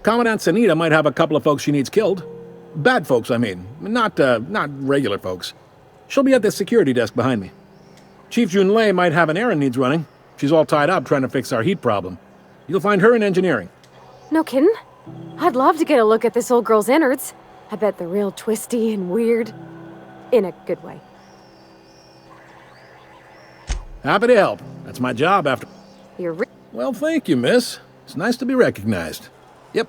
Commandant Sanita might have a couple of folks she needs killed. Bad folks, I mean. Not regular folks. She'll be at the security desk behind me. Chief Junlei might have an errand needs running. She's all tied up trying to fix our heat problem. You'll find her in engineering. No kidding? I'd love to get a look at this old girl's innards. I bet they're real twisty and weird. In a good way. Happy to help. That's my job after... You're Well, thank you, miss. It's nice to be recognized. Yep.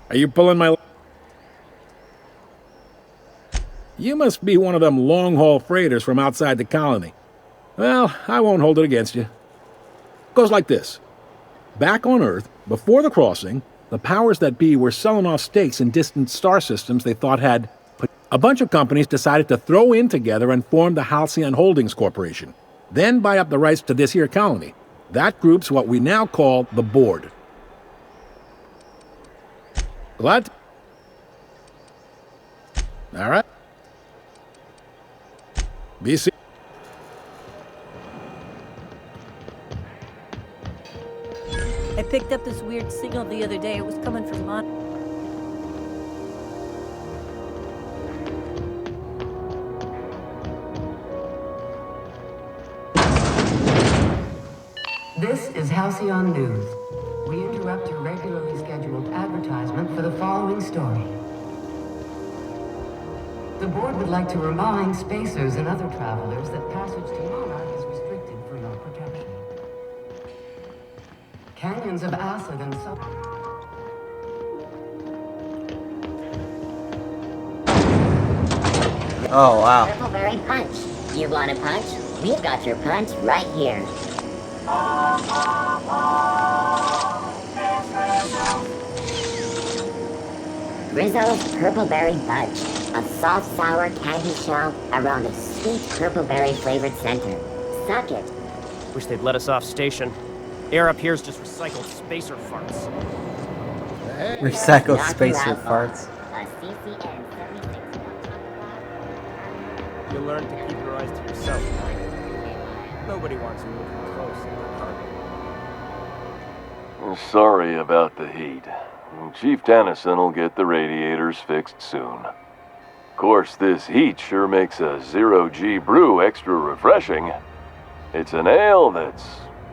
Are you pulling my... You must be one of them long-haul freighters from outside the colony. Well, I won't hold it against you. Goes like this. Back on Earth, before the crossing, the powers that be were selling off stakes in distant star systems they thought had... A bunch of companies decided to throw in together and form the Halcyon Holdings Corporation, then buy up the rights to this here colony. That group's what we now call the Board. Glad? All right. BC. I picked up this weird signal the other day. It was coming from This is Halcyon News. We interrupt your regularly scheduled advertisement for the following story. The board would like to remind spacers and other travelers that passage to Monarch is restricted for your protection. Canyons of acid and Oh, wow. Purpleberry Punch. You want a punch? We've got your punch right here. Rizzo's Purpleberry Punch. A soft, sour candy shell around a sweet purpleberry flavored center. Suck it. Wish they'd let us off station. Air up here's just recycled spacer farts. Recycled spacer farts. You learn to keep your eyes to yourself, right? Nobody wants you looking close at the cargo. Sorry about the heat. Chief Tennyson will get the radiators fixed soon. Of course, this heat sure makes a zero-G brew extra refreshing. It's an ale that's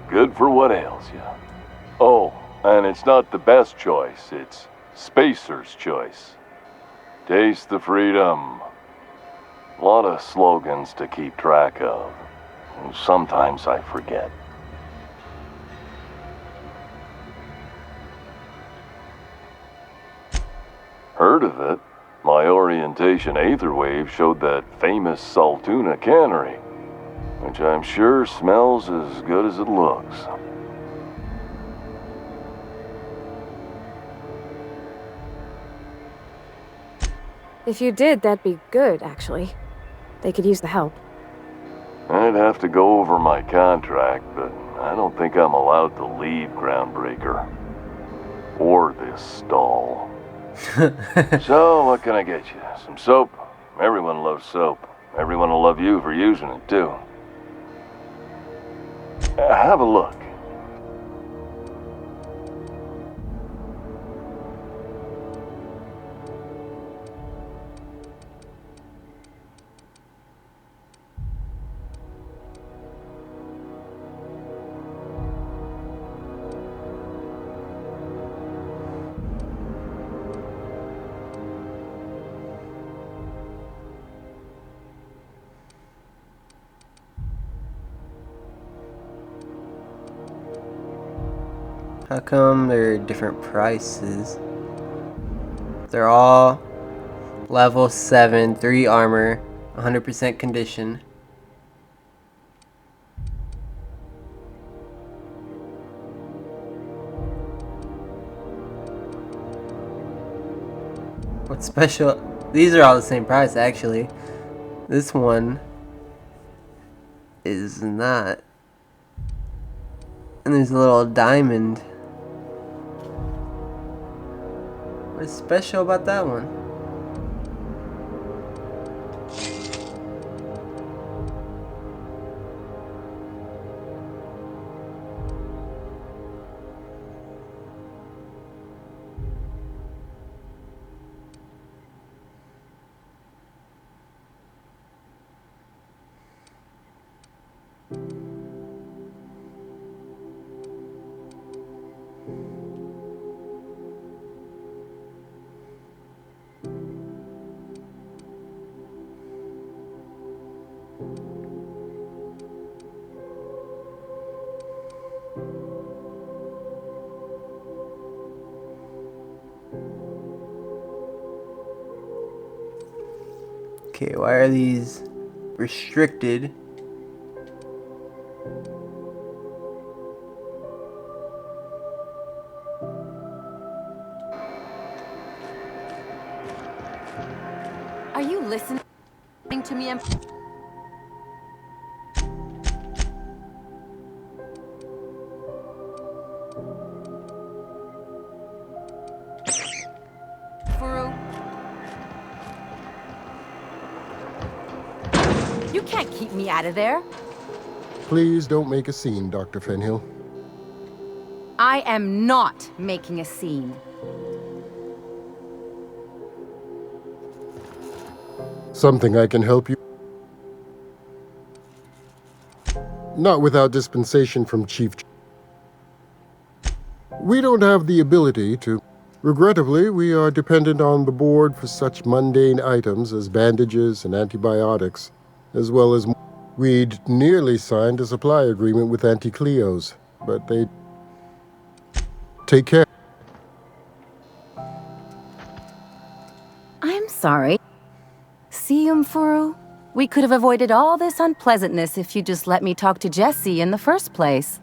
good for what ails you. Oh, and it's not the best choice, it's Spacer's choice. Taste the freedom. A lot of slogans to keep track of. Sometimes I forget. Heard of it? My orientation aether wave showed that famous Saltuna cannery, which I'm sure smells as good as it looks. If you did, that'd be good, actually. They could use the help. I'd have to go over my contract, but I don't think I'm allowed to leave Groundbreaker. Or this stall. So, what can I get you? Some soap? Everyone loves soap. Everyone will love you for using it, too. Have a look. How come they're different prices? They're all level 7, 3 armor, 100% condition. What's special? These are all the same price, actually. This one is not. And there's a little diamond. What's special about that one? Okay, why are these restricted? Are you listening to me? Furu? You can't keep me out of there. Please don't make a scene, Dr. Fenhill. I am not making a scene. Something I can help you? Not without dispensation from Chief. We don't have the ability to. Regrettably, we are dependent on the board for such mundane items as bandages and antibiotics, as well as we'd nearly signed a supply agreement with Auntie Cleo's, but they... Take care. I'm sorry. See, Furu? We could have avoided all this unpleasantness if you just let me talk to Jessie in the first place.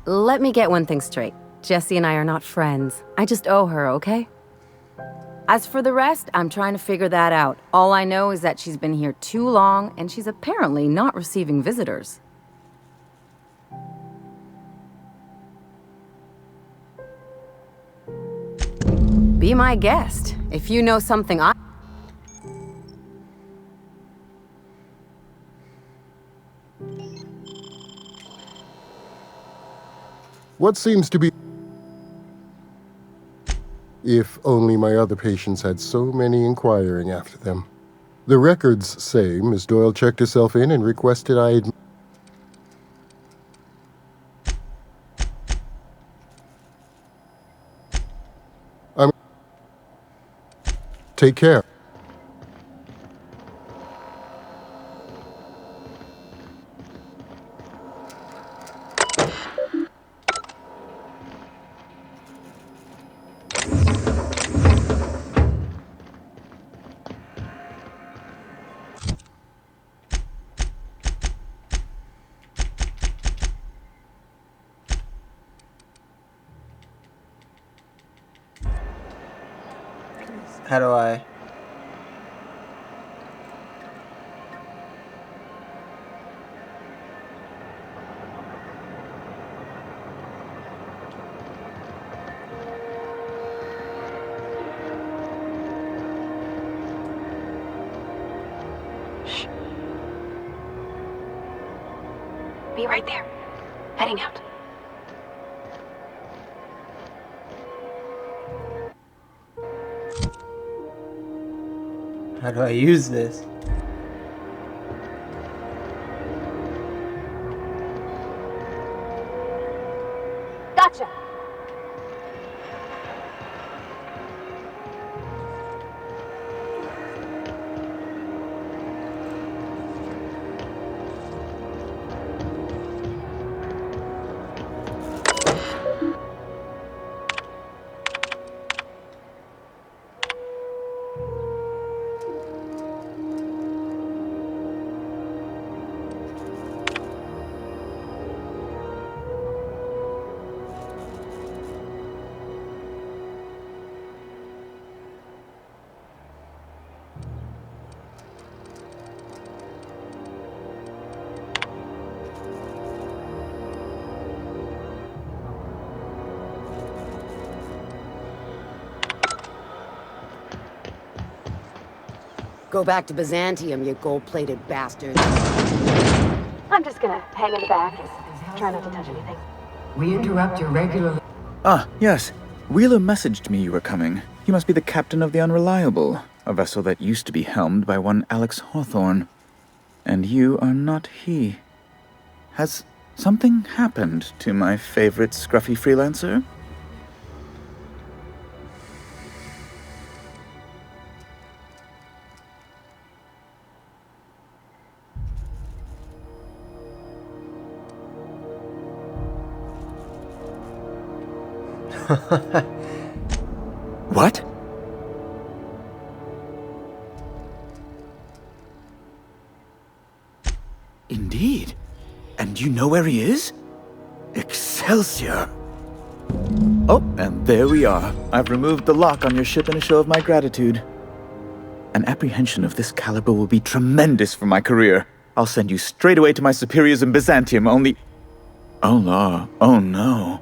Let me get one thing straight. Jessie and I are not friends. I just owe her, okay? As for the rest, I'm trying to figure that out. All I know is that she's been here too long, and she's apparently not receiving visitors. Be my guest. If you know something I... What seems to be... If only my other patients had so many inquiring after them. The records say Miss Doyle checked herself in and requested I... Take care. How do I? Shh. Be right there. Heading out. How do I use this? Gotcha. Go back to Byzantium, you gold-plated bastard. I'm just gonna hang in the back. Try not to touch anything. We interrupt your regular... Ah, yes. Wheeler messaged me you were coming. He must be the captain of the Unreliable, a vessel that used to be helmed by one Alex Hawthorne. And you are not he. Has something happened to my favorite scruffy freelancer? What? Indeed. And you know where he is? Excelsior! Oh, and there we are. I've removed the lock on your ship in a show of my gratitude. An apprehension of this caliber will be tremendous for my career. I'll send you straight away to my superiors in Byzantium, only... Oh, la. Oh, no.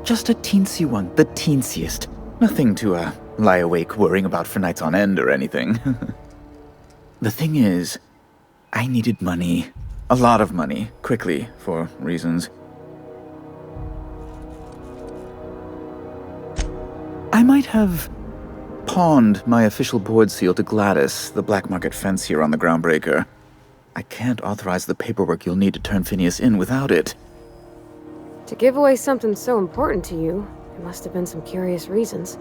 Just a teensy one, the teensiest. Nothing to, lie awake worrying about for nights on end or anything. The thing is, I needed money. A lot of money, quickly, for reasons. I might have pawned my official board seal to Gladys, the black market fence here on the Groundbreaker. I can't authorize the paperwork you'll need to turn Phineas in without it. To give away something so important to you, there must have been some curious reasons.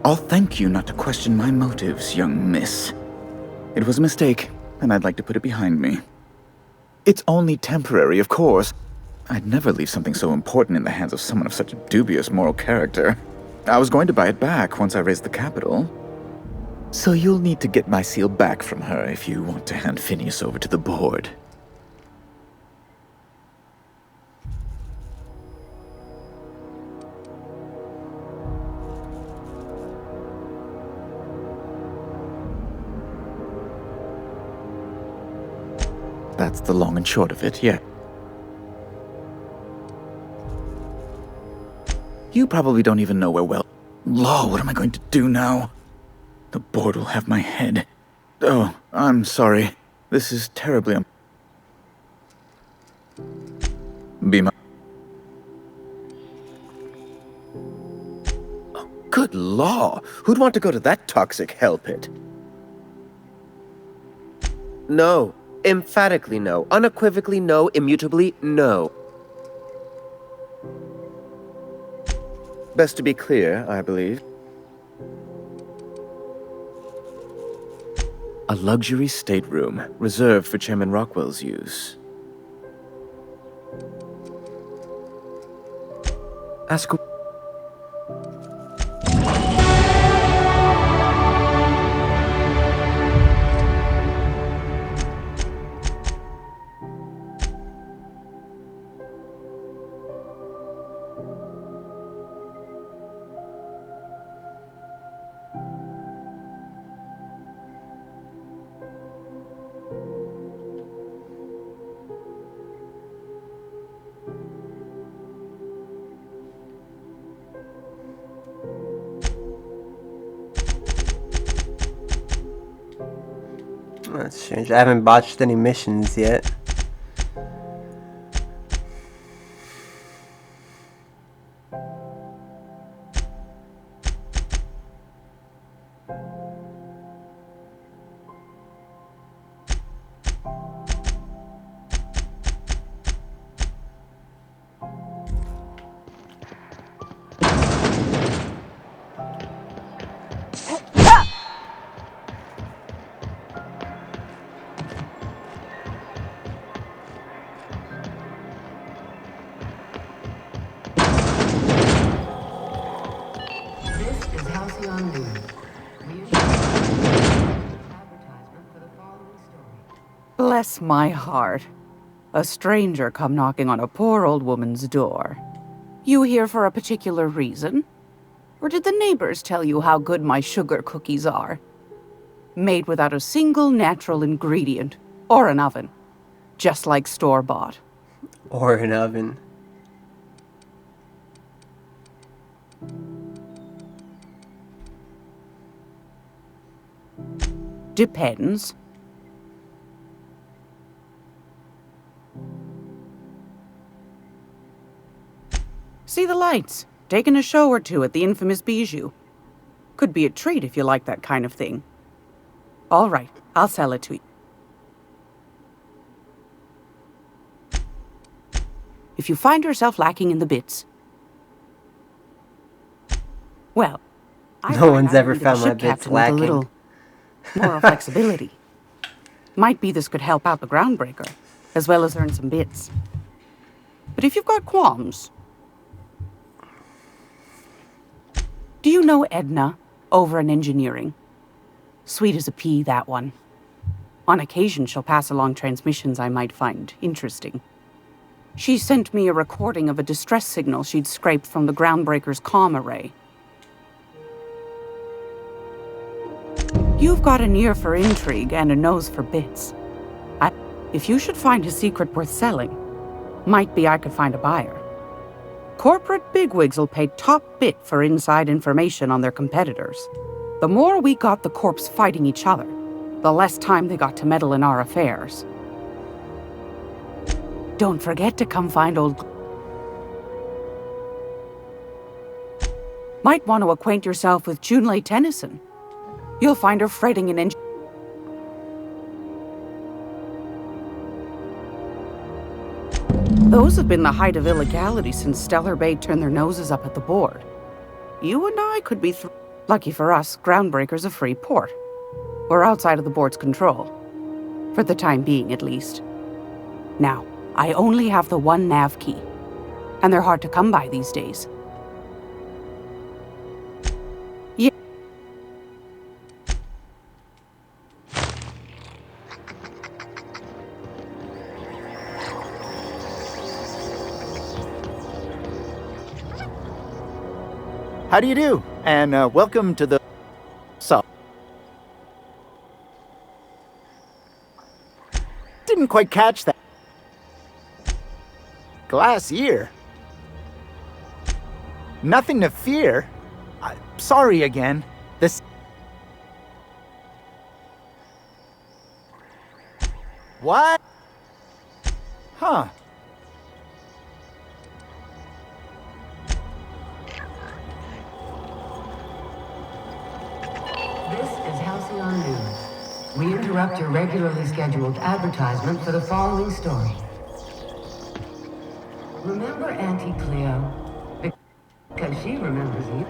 I'll thank you not to question my motives, young miss. It was a mistake, and I'd like to put it behind me. It's only temporary, of course. I'd never leave something so important in the hands of someone of such dubious moral character. I was going to buy it back once I raised the capital. So you'll need to get my seal back from her if you want to hand Phineas over to the board. That's the long and short of it, yeah. You probably don't even know where Law, what am I going to do now? The board will have my head. Oh, I'm sorry. This is terribly Be my... Oh, good law! Who'd want to go to that toxic hell pit? No. Emphatically no. Unequivocally no. Immutably no. Best to be clear, I believe. A luxury stateroom, reserved for Chairman Rockwell's use. Ask... That's strange. I haven't botched any missions yet. Bless my heart. A stranger come knocking on a poor old woman's door. You here for a particular reason? Or did the neighbors tell you how good my sugar cookies are? Made without a single natural ingredient, or an oven. Just like store-bought. Or an oven. Depends. See the lights. Taking a show or two at the infamous Bijou. Could be a treat if you like that kind of thing. All right, I'll sell it to you. If you find yourself lacking in the bits, well, no one's ever found my bits lacking. With a little moral flexibility. Might be this could help out the Groundbreaker, as well as earn some bits. But if you've got qualms, do you know Edna over in engineering? Sweet as a pea, that one. On occasion, she'll pass along transmissions I might find interesting. She sent me a recording of a distress signal she'd scraped from the Groundbreaker's comm array. You've got an ear for intrigue and a nose for bits. If you should find a secret worth selling, might be I could find a buyer. Corporate bigwigs will pay top bit for inside information on their competitors. The more we got the corps fighting each other, the less time they got to meddle in our affairs. Don't forget to come find old... Might want to acquaint yourself with Junlei Tennyson. You'll find her fretting in Those have been the height of illegality since Stellar Bay turned their noses up at the board. You and I could be lucky for us, Groundbreaker's a free port. We're outside of the board's control. For the time being, at least. Now, I only have the one nav key. And they're hard to come by these days. Yeah. How do you do? And welcome to the... Didn't quite catch that. Glass ear? Nothing to fear. Sorry again. This... What? Huh. This is Halcyon News. We interrupt your regularly scheduled advertisement for the following story. Remember Auntie Cleo? Because she remembers you.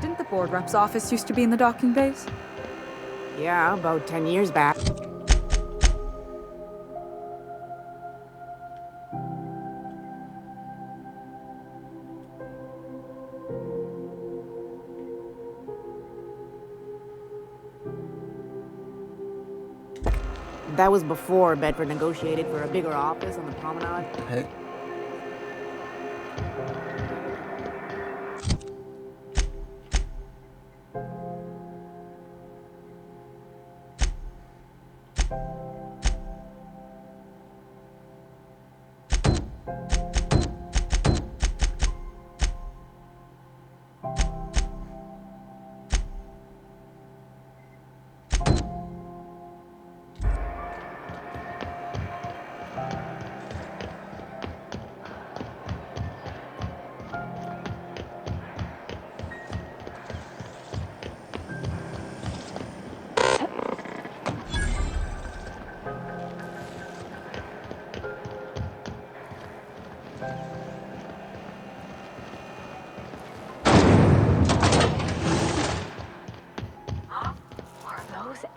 Didn't the board rep's office used to be in the docking bays? Yeah, about 10 years back. That was before Bedford negotiated for a bigger office on the promenade. Hey.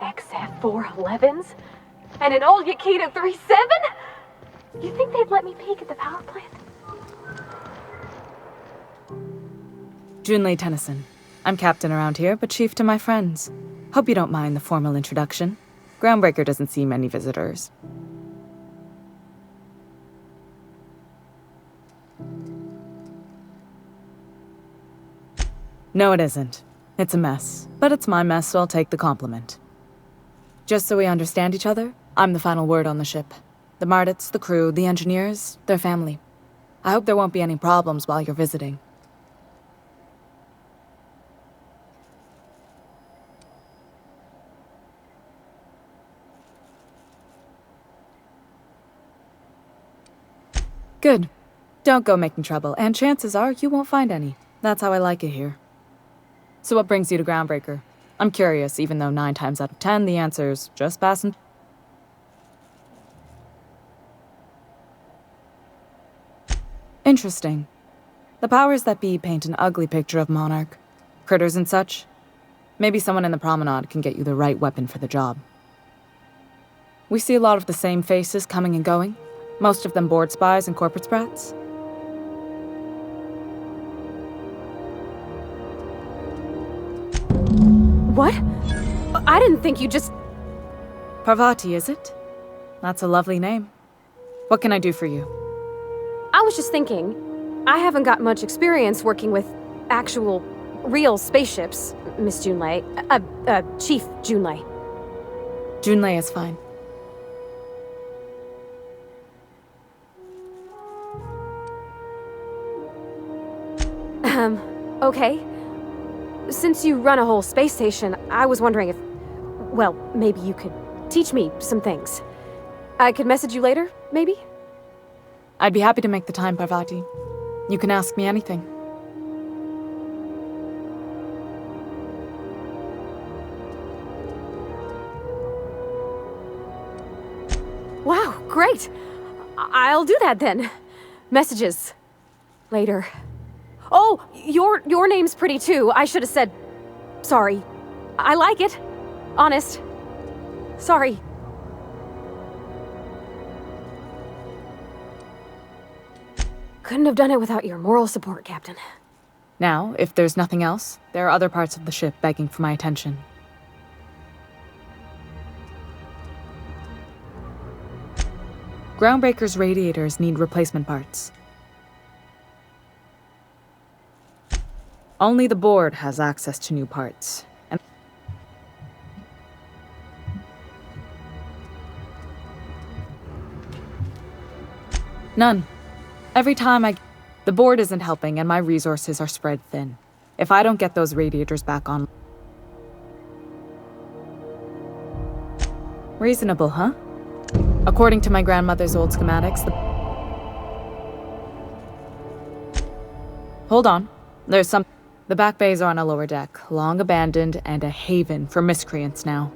XF411s? And an old Yakita 37? You think they'd let me peek at the power plant? Junlei Tennyson. I'm captain around here, but chief to my friends. Hope you don't mind the formal introduction. Groundbreaker doesn't see many visitors. No, it isn't. It's a mess. But it's my mess, so I'll take the compliment. Just so we understand each other, I'm the final word on the ship. The Mardits, the crew, the engineers, their family. I hope there won't be any problems while you're visiting. Good. Don't go making trouble, and chances are you won't find any. That's how I like it here. So what brings you to Groundbreaker? I'm curious, even though 9 times out of 10 the answer's just passing. Interesting. The powers that be paint an ugly picture of Monarch. Critters and such. Maybe someone in the promenade can get you the right weapon for the job. We see a lot of the same faces coming and going. Most of them board spies and corporate sprats. What? I didn't think you just... Parvati, is it? That's a lovely name. What can I do for you? I was just thinking, I haven't got much experience working with actual, real spaceships, Miss Junlei. Chief Junlei. Junlei is fine. Okay. Since you run a whole space station, I was wondering if... Well, maybe you could teach me some things. I could message you later, maybe? I'd be happy to make the time, Parvati. You can ask me anything. Wow, great! I'll do that then. Messages. Later. Oh, your name's pretty too. I should have said... Sorry. I like it. Honest. Sorry. Couldn't have done it without your moral support, Captain. Now, if there's nothing else, there are other parts of the ship begging for my attention. Groundbreaker's radiators need replacement parts. Only the board has access to new parts. And none. Every time the board isn't helping and my resources are spread thin. If I don't get those radiators back on... Reasonable, huh? According to my grandmother's old schematics, Hold on. There's some... The back bays are on a lower deck, long abandoned and a haven for miscreants now.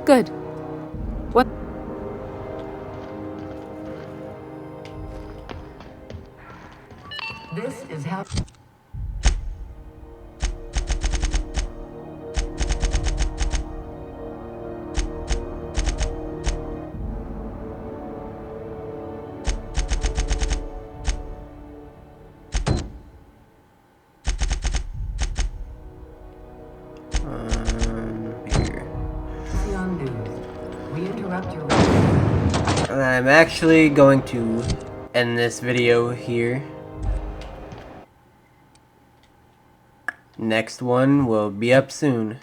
Good. What? This is how... interrupt your... And I'm actually going to end this video here. Next one will be up soon.